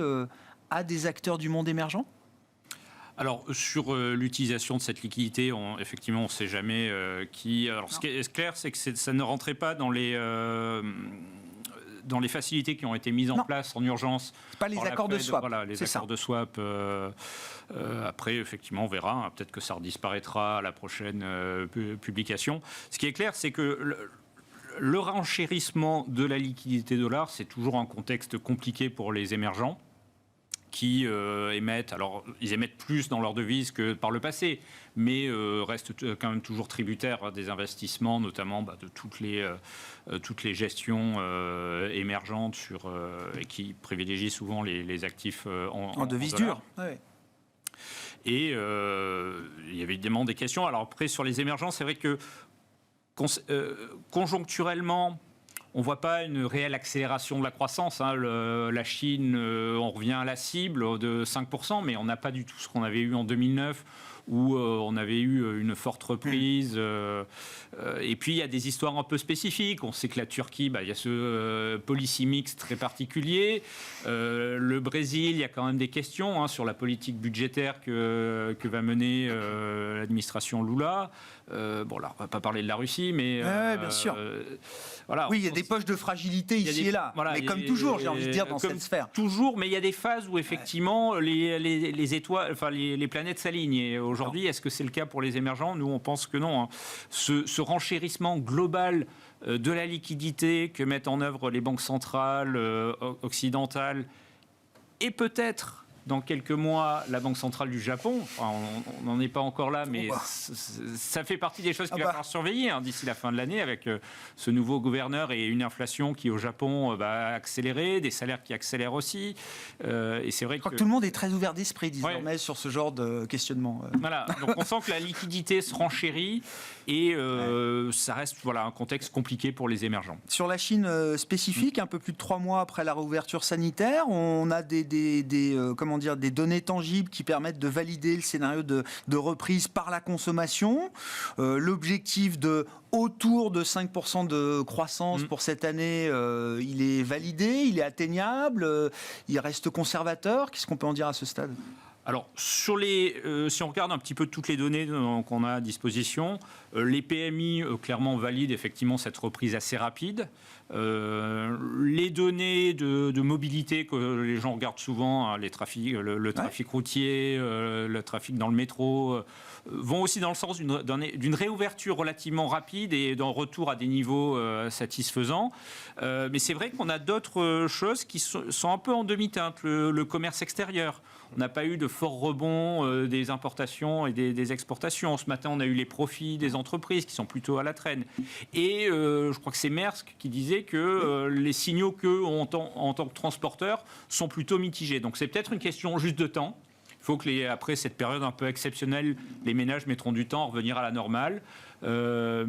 à des acteurs du monde émergent ? Alors, sur l'utilisation de cette liquidité, effectivement, on ne sait jamais qui... Alors, ce qui est clair, c'est que ça ne rentrait pas dans les facilités qui ont été mises en place en urgence. Pas les accords de swap. Voilà, les accords de swap. Après, effectivement, on verra. Peut-être que ça redisparaîtra à la prochaine publication. Ce qui est clair, c'est que le renchérissement de la liquidité dollar, c'est toujours un contexte compliqué pour les émergents, qui émettent, alors ils émettent plus dans leurs devises que par le passé, mais restent quand même toujours tributaires des investissements, notamment de toutes les gestions émergentes et qui privilégient souvent les actifs en devises dollars. dures. Ouais. Et il y avait évidemment des questions. Alors après, sur les émergents, c'est vrai que conjoncturellement, on ne voit pas une réelle accélération de la croissance. La Chine, on revient à la cible de 5%, mais on n'a pas du tout ce qu'on avait eu en 2009, où on avait eu une forte reprise. Et puis, il y a des histoires un peu spécifiques. On sait que la Turquie, il y a ce policy mix très particulier. Le Brésil, il y a quand même des questions sur la politique budgétaire que va mener l'administration Lula. Là, on ne va pas parler de la Russie, mais... bien sûr. Voilà, oui, il y a des poches de fragilité ici et là. Voilà, mais comme toujours, j'ai envie de dire, dans cette sphère. Toujours, mais il y a des phases où, effectivement, les étoiles, les planètes s'alignent. Et aujourd'hui, est-ce que c'est le cas pour les émergents ? Nous, on pense que non. Ce renchérissement global de la liquidité que mettent en œuvre les banques centrales occidentales et peut-être dans quelques mois la Banque centrale du Japon, on n'en est pas encore là, mais ça fait partie des choses qu'il va falloir surveiller d'ici la fin de l'année, avec ce nouveau gouverneur et une inflation qui au Japon va accélérer, des salaires qui accélèrent aussi. Et c'est vrai Je crois que tout le monde est très ouvert d'esprit désormais sur ce genre de questionnement. Voilà, donc on sent que la liquidité se renchérit et ça reste un contexte compliqué pour les émergents. Sur la Chine spécifique, un peu plus de 3 mois après la réouverture sanitaire, on a des données tangibles qui permettent de valider le scénario de reprise par la consommation. L'objectif de autour de 5% de croissance pour cette année, il est validé, il est atteignable, il reste conservateur. Qu'est-ce qu'on peut en dire à ce stade ? Alors, si on regarde un petit peu toutes les données qu'on a à disposition, les PMI clairement valident effectivement cette reprise assez rapide. Les données de mobilité que les gens regardent souvent, le trafic routier, le trafic dans le métro, vont aussi dans le sens d'une réouverture relativement rapide et d'un retour à des niveaux satisfaisants. Mais c'est vrai qu'on a d'autres choses qui sont un peu en demi-teinte. Le commerce extérieur. On n'a pas eu de fort rebond des importations et des exportations. Ce matin, on a eu les profits des entreprises qui sont plutôt à la traîne. Et je crois que c'est Maersk qui disait que les signaux qu'eux ont en tant que transporteurs sont plutôt mitigés. Donc c'est peut-être une question juste de temps. Il faut que après cette période un peu exceptionnelle, les ménages mettront du temps à revenir à la normale. Voilà,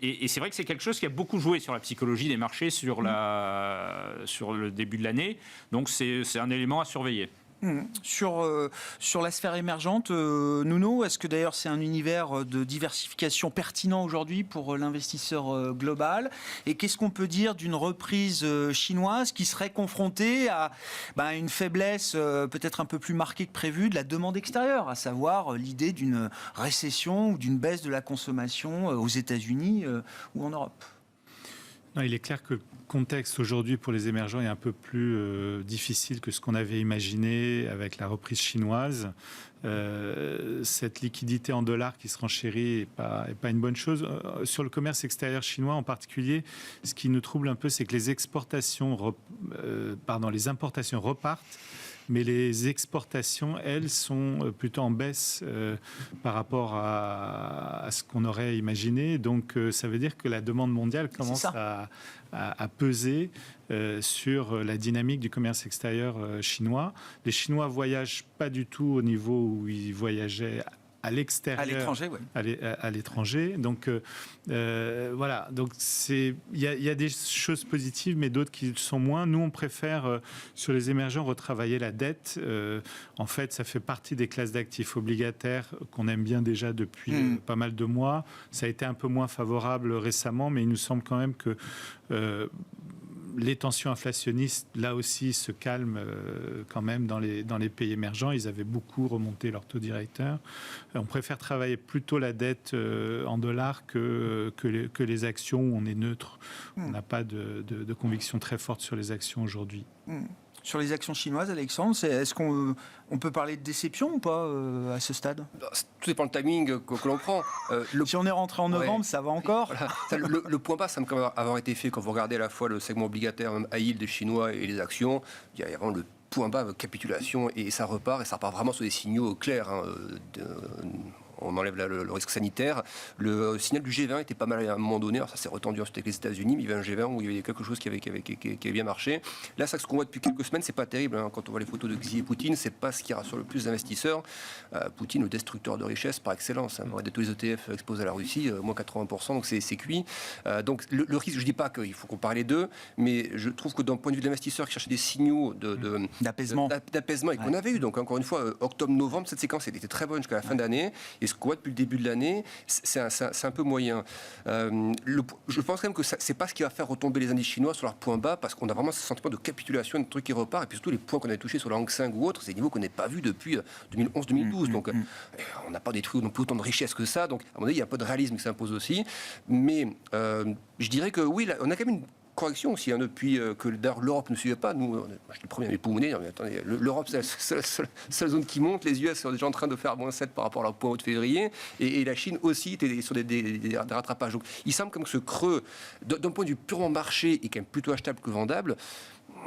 et c'est vrai que c'est quelque chose qui a beaucoup joué sur la psychologie des marchés sur le début de l'année. Donc c'est un élément à surveiller. Sur la sphère émergente, Nuno, est-ce que d'ailleurs c'est un univers de diversification pertinent aujourd'hui pour l'investisseur global ? Et qu'est-ce qu'on peut dire d'une reprise chinoise qui serait confrontée à une faiblesse peut-être un peu plus marquée que prévu de la demande extérieure, à savoir l'idée d'une récession ou d'une baisse de la consommation aux États-Unis ou en Europe ? Non, il est clair que le contexte aujourd'hui pour les émergents est un peu plus difficile que ce qu'on avait imaginé avec la reprise chinoise. Cette liquidité en dollars qui se renchérit n'est pas une bonne chose. Sur le commerce extérieur chinois en particulier, ce qui nous trouble un peu, c'est que les importations repartent, mais les exportations, elles, sont plutôt en baisse par rapport à ce qu'on aurait imaginé. Donc, ça veut dire que la demande mondiale commence à peser sur la dynamique du commerce extérieur chinois. Les Chinois voyagent pas du tout au niveau où ils voyageaient à l'extérieur, à l'étranger. Donc voilà. Donc il y a des choses positives, mais d'autres qui le sont moins. Nous, on préfère sur les émergents retravailler la dette. En fait, ça fait partie des classes d'actifs obligataires qu'on aime bien déjà depuis pas mal de mois. Ça a été un peu moins favorable récemment, mais il nous semble quand même que les tensions inflationnistes, là aussi, se calment quand même dans les pays émergents. Ils avaient beaucoup remonté leur taux directeur. On préfère travailler plutôt la dette en dollars que les actions où on est neutre. On n'a pas de conviction très forte sur les actions aujourd'hui. Sur les actions chinoises, Alexandre, est-ce qu'on peut parler de déception ou pas à ce stade ? Tout dépend du timing que l'on prend. Si on est rentré en novembre, ça va encore ? Voilà. Le point bas semble avoir été fait quand vous regardez à la fois le segment obligataire high yield des Chinois et les actions. Il y a vraiment le point bas, capitulation, et ça repart vraiment sur des signaux clairs. on enlève le risque sanitaire. Le signal du G20 était pas mal à un moment donné. Alors ça s'est retendu ensuite avec les États-Unis, mais il y avait un G20 où il y avait quelque chose qui avait bien marché. Là, ça, ce qu'on voit depuis quelques semaines, c'est pas terrible. Quand on voit les photos de Xi et Poutine, c'est pas ce qui rassure le plus d'investisseurs. Poutine, le destructeur de richesse par excellence. On aurait tous les ETF exposés à la Russie, moins 80%, donc c'est cuit. Donc le risque, je dis pas qu'il faut comparer les deux, mais je trouve que d'un point de vue de l'investisseur qui cherchait des signaux d'apaisement et qu'on avait eu. Donc encore une fois, octobre-novembre, cette séquence était très bonne jusqu'à la fin d'année. Et ce qu'on voit depuis le début de l'année, c'est un peu moyen. Je pense quand même que c'est pas ce qui va faire retomber les indices chinois sur leur point bas, parce qu'on a vraiment ce sentiment de capitulation, de truc qui repart, et puis surtout les points qu'on a touchés sur le Hang Seng ou autre, c'est des niveaux qu'on n'a pas vus depuis 2011-2012. Donc on n'a pas détruit non plus autant de richesse que ça. Donc à un moment donné, il y a un peu de réalisme qui s'impose aussi. Mais je dirais que oui, là, on a quand même une correction aussi, depuis que l'Europe ne suivait pas. Nous, je suis le premier à m'époumoner. Attendez, l'Europe, c'est la seule zone qui monte. Les US sont déjà en train de faire -7 par rapport à leur point haut de février. Et la Chine aussi était sur des rattrapages. Donc, il semble comme que ce creux, d'un point de vue purement marché, est quand même plutôt achetable que vendable.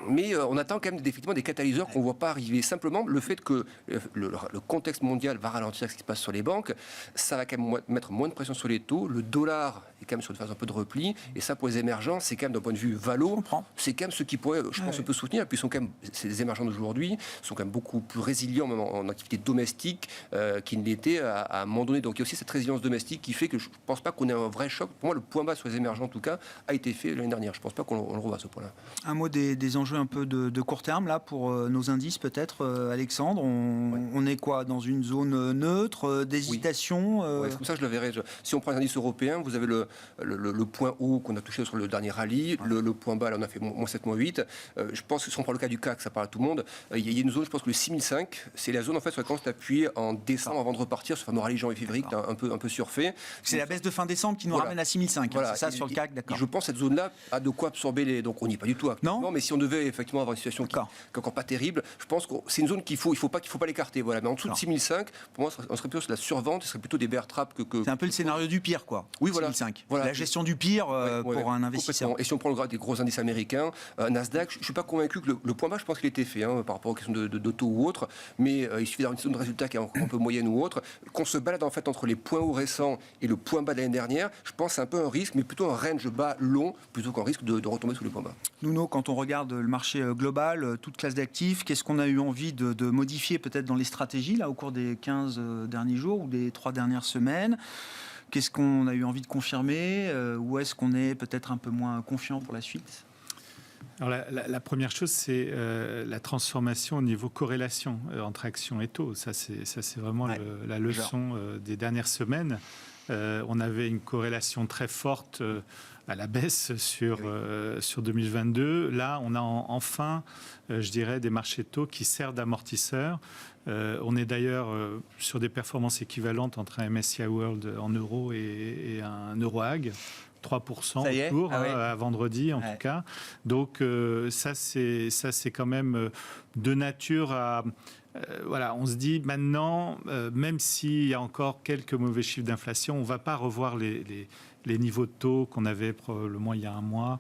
Mais on attend quand même effectivement des catalyseurs qu'on ne voit pas arriver. Simplement, le fait que le contexte mondial va ralentir ce qui se passe sur les banques, ça va quand même mettre moins de pression sur les taux. Le dollar est quand même sur une phase un peu de repli. Et ça, pour les émergents, c'est quand même d'un point de vue valo, c'est quand même ce qui pourrait, je pense, un peu soutenir. Et puis, les émergents d'aujourd'hui sont quand même beaucoup plus résilients, même en activité domestique, qu'ils ne l'étaient à un moment donné. Donc, il y a aussi cette résilience domestique qui fait que je ne pense pas qu'on ait un vrai choc. Pour moi, le point bas sur les émergents, en tout cas, a été fait l'année dernière. Je ne pense pas qu'on le revoit à ce point-là. Un mot des enjeux un peu de court terme là pour nos indices peut-être, Alexandre. On est quoi, dans une zone neutre, d'hésitation C'est comme ça que je le verrais. Si on prend les indices européens, vous avez le point haut qu'on a touché sur le dernier rallye, le point bas, là on a fait -7, -8. Je pense que si on prend le cas du CAC, ça parle à tout le monde. Il y a une zone, je pense que le 6005, c'est la zone en fait sur laquelle on s'est appuyé en décembre avant de repartir, ce fameux rallye janvier-février qui a un peu surfé. C'est la baisse de fin décembre qui nous ramène à 6005. Voilà. C'est ça sur le CAC, d'accord. Je pense que cette zone-là a de quoi absorber les. Donc on n'y est pas du tout actuellement, mais si on devait effectivement avoir une situation qui n'est encore pas terrible, je pense que c'est une zone il faut pas l'écarter. Voilà. Mais en dessous de 6005, pour moi, on serait plutôt sur la survente, ce serait plutôt des bear traps que. C'est un peu le scénario du pire, quoi. Oui, voilà. 6005. Voilà. La gestion du pire pour un investisseur. Et si on prend des gros indices américains, Nasdaq, je ne suis pas convaincu que le point bas, je pense qu'il était fait par rapport aux questions de taux ou autre, mais il suffit d'avoir une zone de résultat qui est un peu moyenne ou autre. Qu'on se balade en fait entre les points hauts récents et le point bas de l'année dernière, je pense que c'est un peu un risque, mais plutôt un range bas long, plutôt qu'un risque de retomber sous les points bas. Nuno, quand on regarde le marché global, toute classe d'actifs, qu'est-ce qu'on a eu envie de modifier peut-être dans les stratégies là, au cours des 15 derniers jours ou des 3 dernières semaines? Qu'est-ce qu'on a eu envie de confirmer? Ou est-ce qu'on est peut-être un peu moins confiant pour la suite? Alors la première chose, c'est la transformation au niveau corrélation entre actions et taux. Ça, c'est vraiment la leçon des dernières semaines. On avait une corrélation très forte à la baisse sur 2022. Là, on a enfin, je dirais, des marchés de taux qui servent d'amortisseurs. On est d'ailleurs sur des performances équivalentes entre un MSCI World en euros et un Euroag. 3% autour, à vendredi en tout cas. Donc ça c'est quand même de nature à... voilà, on se dit maintenant, même s'il y a encore quelques mauvais chiffres d'inflation, on ne va pas revoir les niveaux de taux qu'on avait probablement il y a un mois.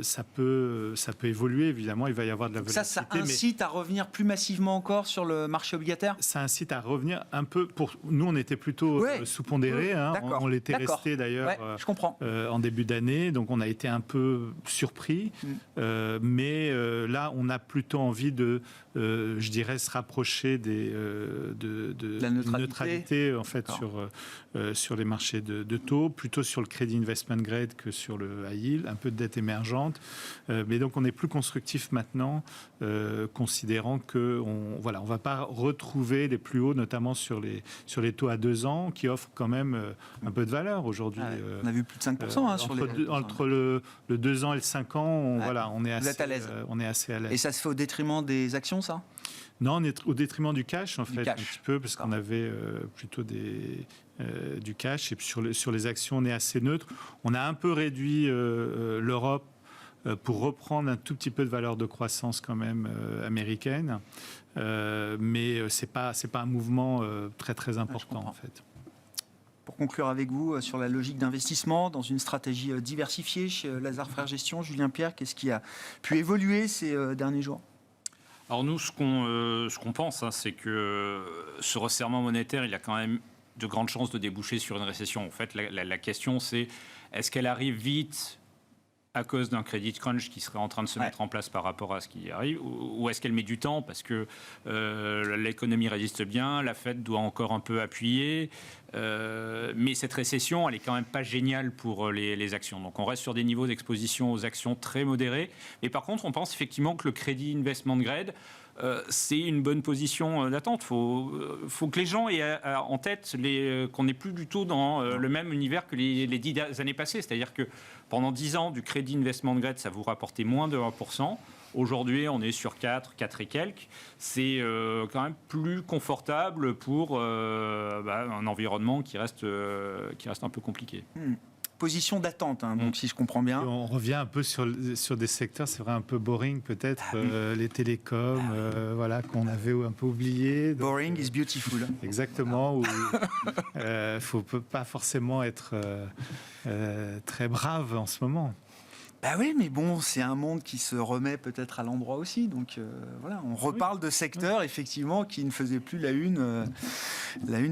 Ça peut évoluer, évidemment, il va y avoir de la volatilité. Ça incite à revenir plus massivement encore sur le marché obligataire? Ça incite à revenir un peu. Nous, on était plutôt sous-pondérés. On l'était resté d'ailleurs je comprends. En début d'année, donc on a été un peu surpris. Mais là, on a plutôt envie de, je dirais, se rapprocher de la neutralité en fait, sur les marchés de taux, plutôt sur le crédit investment grade que sur le high yield, un peu de dette émergente. Mais donc on est plus constructif maintenant, considérant qu'on ne va pas retrouver les plus hauts, notamment sur les taux à 2 ans, qui offrent quand même un peu de valeur aujourd'hui. On a vu plus de 5% sur entre le 2 ans et le 5 ans, on est assez à l'aise. Et ça se fait au détriment des actions, ça? Non, on est au détriment du cash, un petit peu, parce qu'on avait plutôt du cash. Et puis sur les actions, on est assez neutre. On a un peu réduit l'Europe pour reprendre un tout petit peu de valeur de croissance quand même américaine. Mais c'est pas un mouvement très, très important, en fait. Pour conclure avec vous sur la logique d'investissement dans une stratégie diversifiée chez Lazard Frères Gestion, Julien Pierre, qu'est-ce qui a pu évoluer ces derniers jours? Alors nous, ce qu'on pense, c'est que ce resserrement monétaire, il a quand même de grandes chances de déboucher sur une récession. En fait, la question, c'est est-ce qu'elle arrive vite à cause d'un credit crunch qui serait en train de se mettre en place par rapport à ce qui arrive, ou est-ce qu'elle met du temps parce que l'économie résiste bien, la Fed doit encore un peu appuyer, mais cette récession, elle est quand même pas géniale pour les actions. Donc on reste sur des niveaux d'exposition aux actions très modérés, mais par contre on pense effectivement que le crédit investment grade, c'est une bonne position d'attente. Il faut que les gens aient en tête qu'on n'est plus du tout dans le même univers que les 10 années passées. C'est-à-dire que pendant 10 ans, du crédit investment grade, ça vous rapportait moins de 1%. Aujourd'hui, on est sur 4 et quelques. C'est quand même plus confortable pour un environnement qui reste un peu compliqué. Position d'attente, hein, donc si je comprends bien. Et on revient un peu sur des secteurs, c'est vrai, un peu boring peut-être, les télécoms, voilà, qu'on avait un peu oublié. Boring is beautiful. Exactement, où il faut pas forcément être très brave en ce moment. Bah oui, mais bon, c'est un monde qui se remet peut-être à l'endroit aussi. Donc voilà, on reparle de secteurs effectivement qui ne faisaient plus la une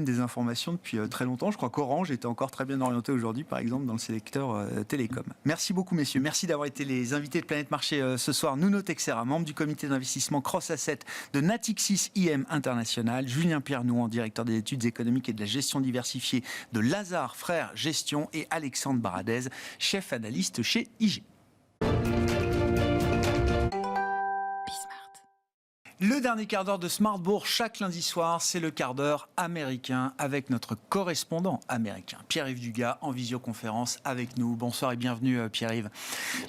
des informations depuis très longtemps. Je crois qu'Orange était encore très bien orienté aujourd'hui, par exemple, dans le secteur télécom. Merci beaucoup, messieurs. Merci d'avoir été les invités de Planète Marché ce soir. Nuno Texera, membre du comité d'investissement Cross Asset de Natixis IM International. Julien Pierre-Nouan, directeur des études économiques et de la gestion diversifiée de Lazare Frères Gestion. Et Alexandre Baradez, chef analyste chez IG. Le dernier quart d'heure de Smart Bourse, chaque lundi soir, c'est le quart d'heure américain avec notre correspondant américain, Pierre-Yves Dugas, en visioconférence avec nous. Bonsoir et bienvenue Pierre-Yves.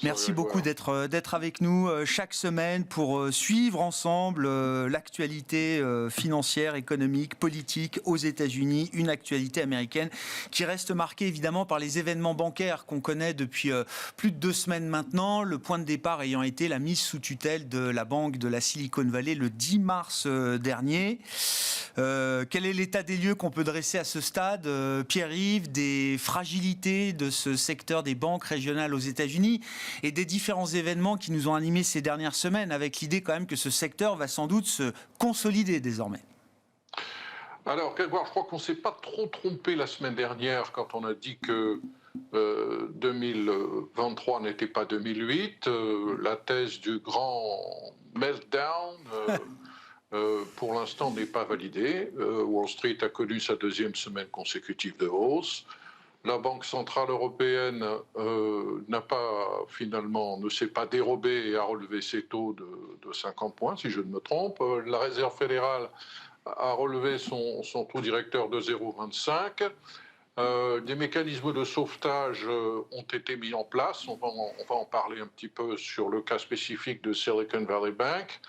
Merci beaucoup d'être avec nous chaque semaine pour suivre ensemble l'actualité financière, économique, politique aux États-Unis, une actualité américaine qui reste marquée évidemment par les événements bancaires qu'on connaît depuis plus de 2 semaines maintenant, le point de départ ayant été la mise sous tutelle de la banque de la Silicon Valley le 10 mars dernier. Quel est l'état des lieux qu'on peut dresser à ce stade, Pierre-Yves, des fragilités de ce secteur des banques régionales aux États-Unis et des différents événements qui nous ont animés ces dernières semaines, avec l'idée quand même que ce secteur va sans doute se consolider désormais? Alors, je crois qu'on ne s'est pas trop trompé la semaine dernière quand on a dit que 2023 n'était pas 2008. La thèse du grand meltdown, pour l'instant, n'est pas validée. Wall Street a connu sa 2e semaine consécutive de hausse. La Banque centrale européenne ne s'est pas dérobée et a relevé ses taux de 50 points, si je ne me trompe. La Réserve fédérale a relevé son taux directeur de 0,25. Des mécanismes de sauvetage ont été mis en place. On va en parler un petit peu sur le cas spécifique de Silicon Valley Bank.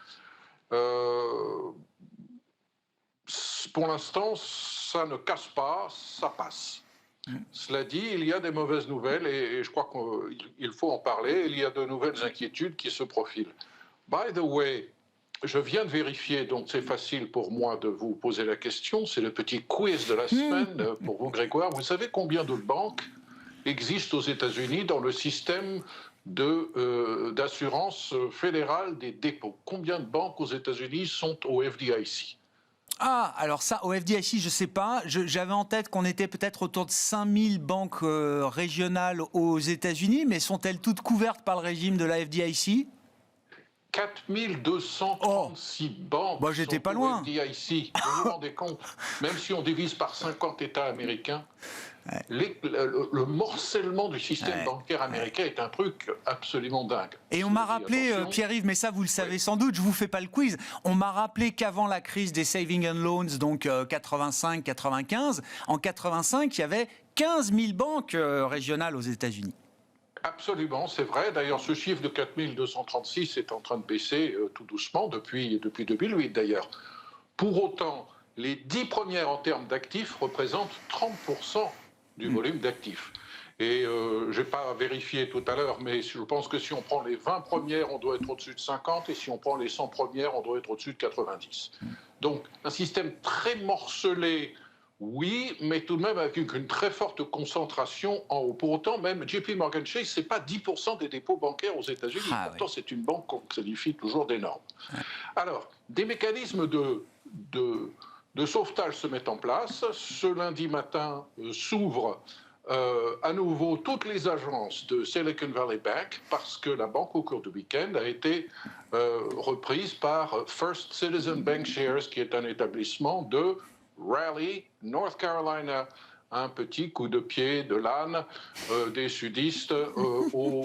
Pour l'instant, ça ne casse pas, ça passe. Cela dit, il y a des mauvaises nouvelles et je crois qu'il faut en parler. Il y a de nouvelles inquiétudes qui se profilent. By the way, je viens de vérifier, donc c'est facile pour moi de vous poser la question. C'est le petit quiz de la semaine pour vous, Grégoire. Vous savez combien de banques existent aux États-Unis dans le système d'assurance fédérale des dépôts? Combien de banques aux États-Unis sont au FDIC? Ah, alors ça, au FDIC, je ne sais pas. J'avais en tête qu'on était peut-être autour de 5000 banques régionales aux États-Unis, mais sont-elles toutes couvertes par le régime de la FDIC? 4236 banques j'étais sont pas au loin. FDIC. Vous vous rendez compte? Même si on divise par 50 États américains, le morcellement du système bancaire américain est un truc absolument dingue. Et on m'a rappelé, Pierre-Yves, mais ça vous le savez sans doute, je vous fais pas le quiz, on m'a rappelé qu'avant la crise des saving and loans, donc 85-95, en 85, il y avait 15 000 banques régionales aux États-Unis. Absolument, c'est vrai. D'ailleurs, ce chiffre de 4236 est en train de baisser tout doucement depuis 2008 d'ailleurs. Pour autant, les 10 premières en termes d'actifs représentent 30% du volume d'actifs. Et je n'ai pas vérifié tout à l'heure, mais je pense que si on prend les 20 premières, on doit être au-dessus de 50, et si on prend les 100 premières, on doit être au-dessus de 90. Donc, un système très morcelé, oui, mais tout de même avec une très forte concentration en haut. Pour autant, même JP Morgan Chase, ce n'est pas 10% des dépôts bancaires aux États-Unis. Pourtant, c'est une banque qu'on qualifie toujours d'énorme. Alors, des mécanismes de de sauvetage se met en place. Ce lundi matin s'ouvrent à nouveau toutes les agences de Silicon Valley Bank parce que la banque au cours du week-end a été reprise par First Citizen Bankshares, qui est un établissement de Raleigh, North Carolina. Un petit coup de pied de l'âne des sudistes aux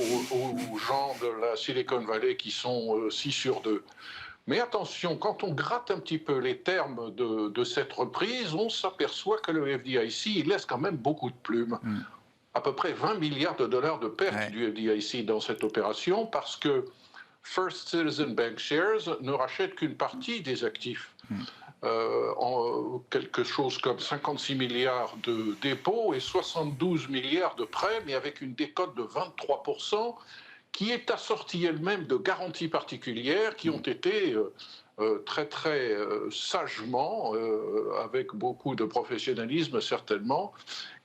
gens de la Silicon Valley qui sont 6 sur 2. Mais attention, quand on gratte un petit peu les termes de cette reprise, on s'aperçoit que le FDIC il laisse quand même beaucoup de plumes. À peu près 20 milliards de dollars de pertes du FDIC dans cette opération parce que First Citizen Bankshares ne rachète qu'une partie des actifs. En quelque chose comme 56 milliards de dépôts et 72 milliards de prêts, mais avec une décote de 23%, qui est assortie elle-même de garanties particulières qui ont été très très sagement, avec beaucoup de professionnalisme certainement,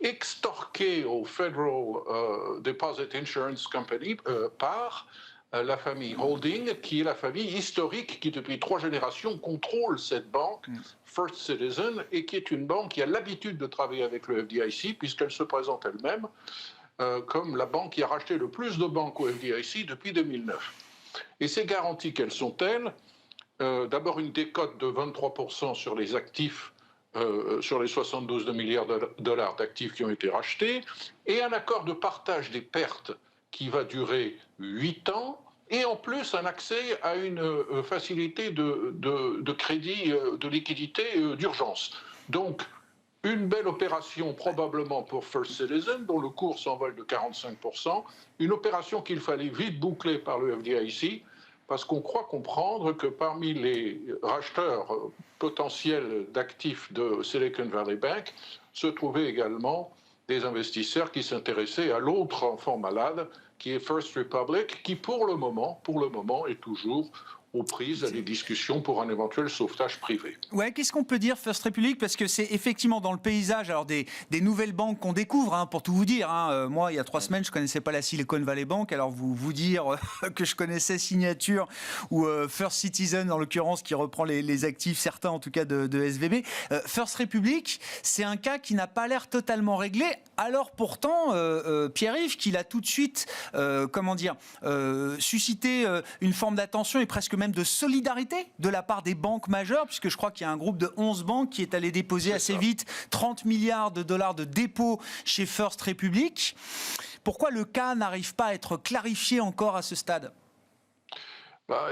extorquées au Federal Deposit Insurance Company par la famille Holding, qui est la famille historique qui, depuis 3 générations, contrôle cette banque, First Citizen, et qui est une banque qui a l'habitude de travailler avec le FDIC, puisqu'elle se présente elle-même comme la banque qui a racheté le plus de banques au FDIC depuis 2009. Et ces garanties, quelles sont-elles? D'abord, une décote de 23% sur les actifs, sur les 72 milliards de dollars d'actifs qui ont été rachetés, et un accord de partage des pertes qui va durer 8 ans, et en plus un accès à une facilité de crédit, de liquidité d'urgence. Donc, une belle opération probablement pour First Citizen, dont le cours s'envole de 45%, une opération qu'il fallait vite boucler par le FDIC, parce qu'on croit comprendre que parmi les racheteurs potentiels d'actifs de Silicon Valley Bank se trouvaient également des investisseurs qui s'intéressaient à l'autre enfant malade, qui est First Republic, qui pour le moment est toujours aux prises à des discussions pour un éventuel sauvetage privé. Ouais, qu'est-ce qu'on peut dire First Republic? Parce que c'est effectivement dans le paysage alors des nouvelles banques qu'on découvre, pour tout vous dire. Moi, il y a 3 semaines, je ne connaissais pas la Silicon Valley Bank, alors vous dire que je connaissais Signature ou First Citizen, en l'occurrence, qui reprend les actifs, certains en tout cas de SVB. First Republic, c'est un cas qui n'a pas l'air totalement réglé, alors pourtant, Pierre-Yves, qu'il a tout de suite, suscité une forme d'attention et presque même de solidarité de la part des banques majeures, puisque je crois qu'il y a un groupe de 11 banques qui est allé déposer assez vite 30 milliards de dollars de dépôts chez First Republic. Pourquoi le cas n'arrive pas à être clarifié encore à ce stade?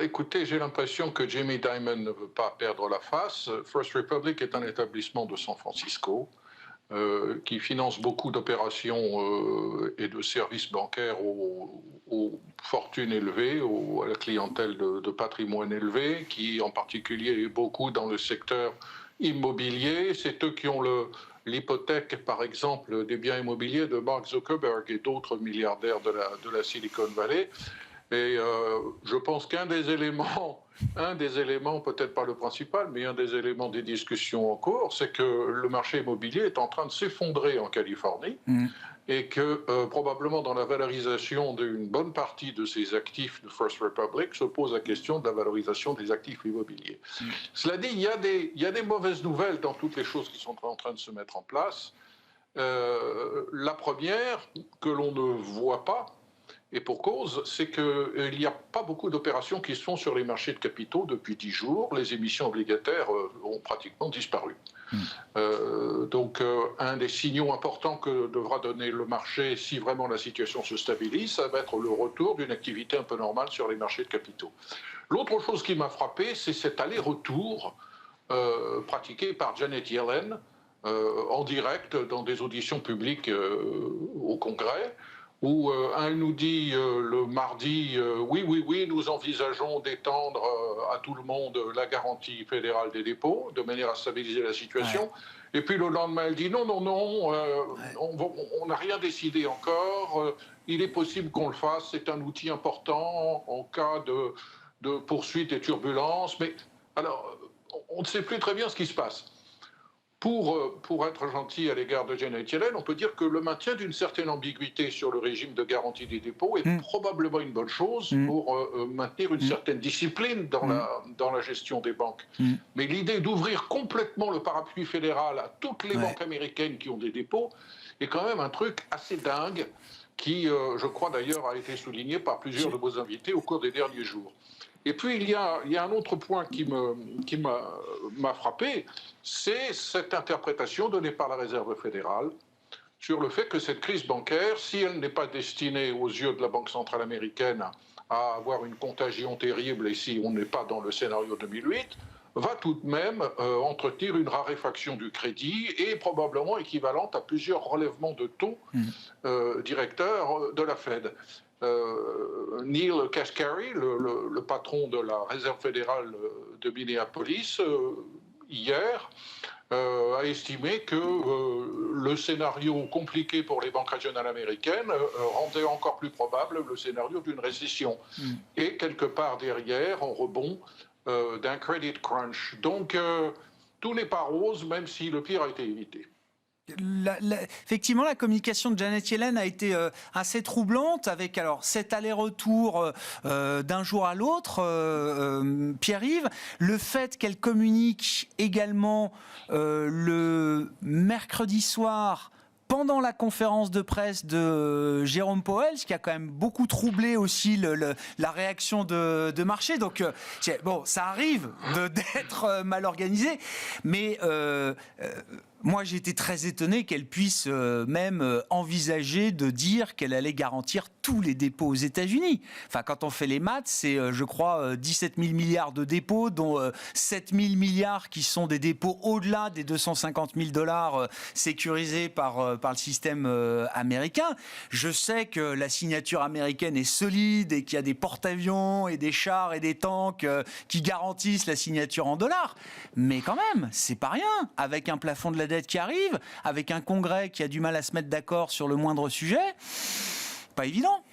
Écoutez, j'ai l'impression que Jamie Dimon ne veut pas perdre la face. First Republic est un établissement de San Francisco qui finance beaucoup d'opérations et de services bancaires aux fortunes élevées, à la clientèle de patrimoine élevé, qui en particulier est beaucoup dans le secteur immobilier. C'est eux qui ont l'hypothèque, par exemple, des biens immobiliers de Mark Zuckerberg et d'autres milliardaires de la Silicon Valley. Et je pense qu'un des éléments, peut-être pas le principal, mais un des éléments des discussions en cours, c'est que le marché immobilier est en train de s'effondrer en Californie et que probablement dans la valorisation d'une bonne partie de ces actifs de First Republic se pose la question de la valorisation des actifs immobiliers. Cela dit, il y a des mauvaises nouvelles dans toutes les choses qui sont en train de se mettre en place. La première, que l'on ne voit pas, et pour cause, c'est qu'il n'y a pas beaucoup d'opérations qui se font sur les marchés de capitaux depuis 10 jours. Les émissions obligataires ont pratiquement disparu. Donc, un des signaux importants que devra donner le marché, si vraiment la situation se stabilise, ça va être le retour d'une activité un peu normale sur les marchés de capitaux. L'autre chose qui m'a frappé, c'est cet aller-retour pratiqué par Janet Yellen en direct dans des auditions publiques au Congrès, où elle nous dit le mardi, oui, nous envisageons d'étendre à tout le monde la garantie fédérale des dépôts, de manière à stabiliser la situation. Ouais. Et puis le lendemain, elle dit non, on n'a rien décidé encore, il est possible qu'on le fasse, c'est un outil important en cas de poursuite et turbulences. Mais alors, on ne sait plus très bien ce qui se passe. Pour être gentil à l'égard de Janet Yellen, on peut dire que le maintien d'une certaine ambiguïté sur le régime de garantie des dépôts est probablement une bonne chose pour maintenir une certaine discipline dans la gestion des banques. Mais l'idée d'ouvrir complètement le parapluie fédéral à toutes les banques américaines qui ont des dépôts est quand même un truc assez dingue qui, je crois d'ailleurs, a été souligné par plusieurs de vos invités au cours des derniers jours. Et puis, il y a un autre point qui m'a frappé, c'est cette interprétation donnée par la Réserve fédérale sur le fait que cette crise bancaire, si elle n'est pas destinée aux yeux de la Banque centrale américaine à avoir une contagion terrible, et si on n'est pas dans le scénario 2008, va tout de même entretenir une raréfaction du crédit et probablement équivalente à plusieurs relèvements de taux directeurs de la Fed. Neil Kashkari, le patron de la Réserve fédérale de Minneapolis, hier, a estimé que le scénario compliqué pour les banques régionales américaines rendait encore plus probable le scénario d'une récession. Et quelque part derrière, en rebond d'un credit crunch. Donc, tout n'est pas rose, même si le pire a été évité. Effectivement, la communication de Janet Yellen a été assez troublante avec cet aller-retour d'un jour à l'autre, Pierre-Yves. Le fait qu'elle communique également le mercredi soir pendant la conférence de presse de Jérôme Powell, ce qui a quand même beaucoup troublé aussi la réaction de marché. Donc, bon, ça arrive d'être mal organisé, mais moi, j'ai été très étonné qu'elle puisse même envisager de dire qu'elle allait garantir tous les dépôts aux États-Unis. Enfin, quand on fait les maths, c'est, je crois, 17 000 milliards de dépôts, dont 7 000 milliards qui sont des dépôts au-delà des 250 000 $ sécurisés par le système américain. Je sais que la signature américaine est solide et qu'il y a des porte-avions et des chars et des tanks qui garantissent la signature en dollars. Mais quand même, c'est pas rien. Avec un plafond de la dette qui arrive, avec un Congrès qui a du mal à se mettre d'accord sur le moindre sujet, pas évident.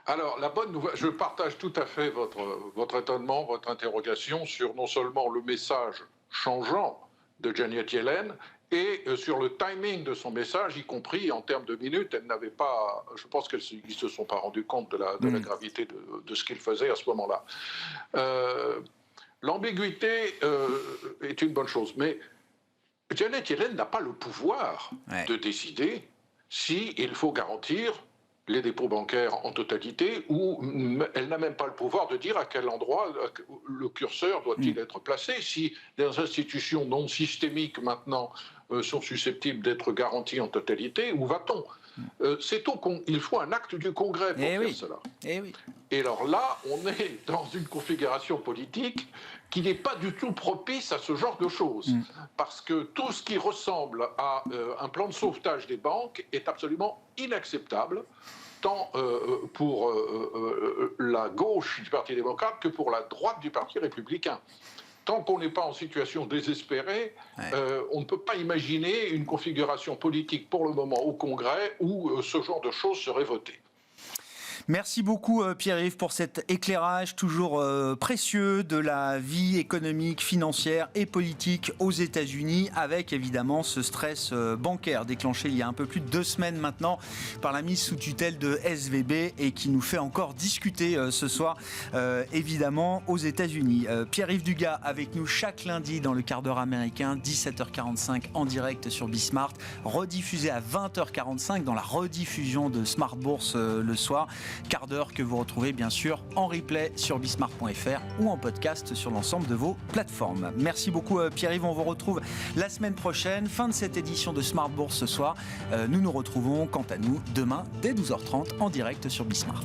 Alors, la bonne nouvelle, je partage tout à fait votre étonnement, votre interrogation sur non seulement le message changeant de Janet Yellen, et sur le timing de son message, y compris en termes de minutes. Elle n'avait pas, je pense qu'ils ne se sont pas rendus compte de la gravité de ce qu'il faisait à ce moment-là. L'ambiguïté est une bonne chose, mais Janet Yellen n'a pas le pouvoir de décider s'il faut garantir les dépôts bancaires en totalité, ou elle n'a même pas le pouvoir de dire à quel endroit le curseur doit-il être placé. Si les institutions non systémiques maintenant sont susceptibles d'être garanties en totalité, où va-t-on ? Il faut un acte du Congrès pour faire cela. Et alors là, on est dans une configuration politique qui n'est pas du tout propice à ce genre de choses. Parce que tout ce qui ressemble à un plan de sauvetage des banques est absolument inacceptable, tant pour la gauche du Parti démocrate que pour la droite du Parti républicain. Tant qu'on n'est pas en situation désespérée, on ne peut pas imaginer une configuration politique pour le moment au Congrès où ce genre de choses serait voté. Merci beaucoup Pierre-Yves pour cet éclairage toujours précieux de la vie économique, financière et politique aux États-Unis, avec évidemment ce stress bancaire déclenché il y a un peu plus de 2 semaines maintenant par la mise sous tutelle de SVB et qui nous fait encore discuter ce soir évidemment aux États-Unis. Pierre-Yves Dugas avec nous chaque lundi dans le quart d'heure américain, 17h45 en direct sur Bismart, rediffusé à 20h45 dans la rediffusion de Smart Bourse le soir. Quart d'heure que vous retrouvez bien sûr en replay sur bismart.fr ou en podcast sur l'ensemble de vos plateformes. Merci beaucoup Pierre-Yves, on vous retrouve la semaine prochaine. Fin de cette édition de Smart Bourse ce soir. Nous nous retrouvons quant à nous demain dès 12h30 en direct sur Bismart.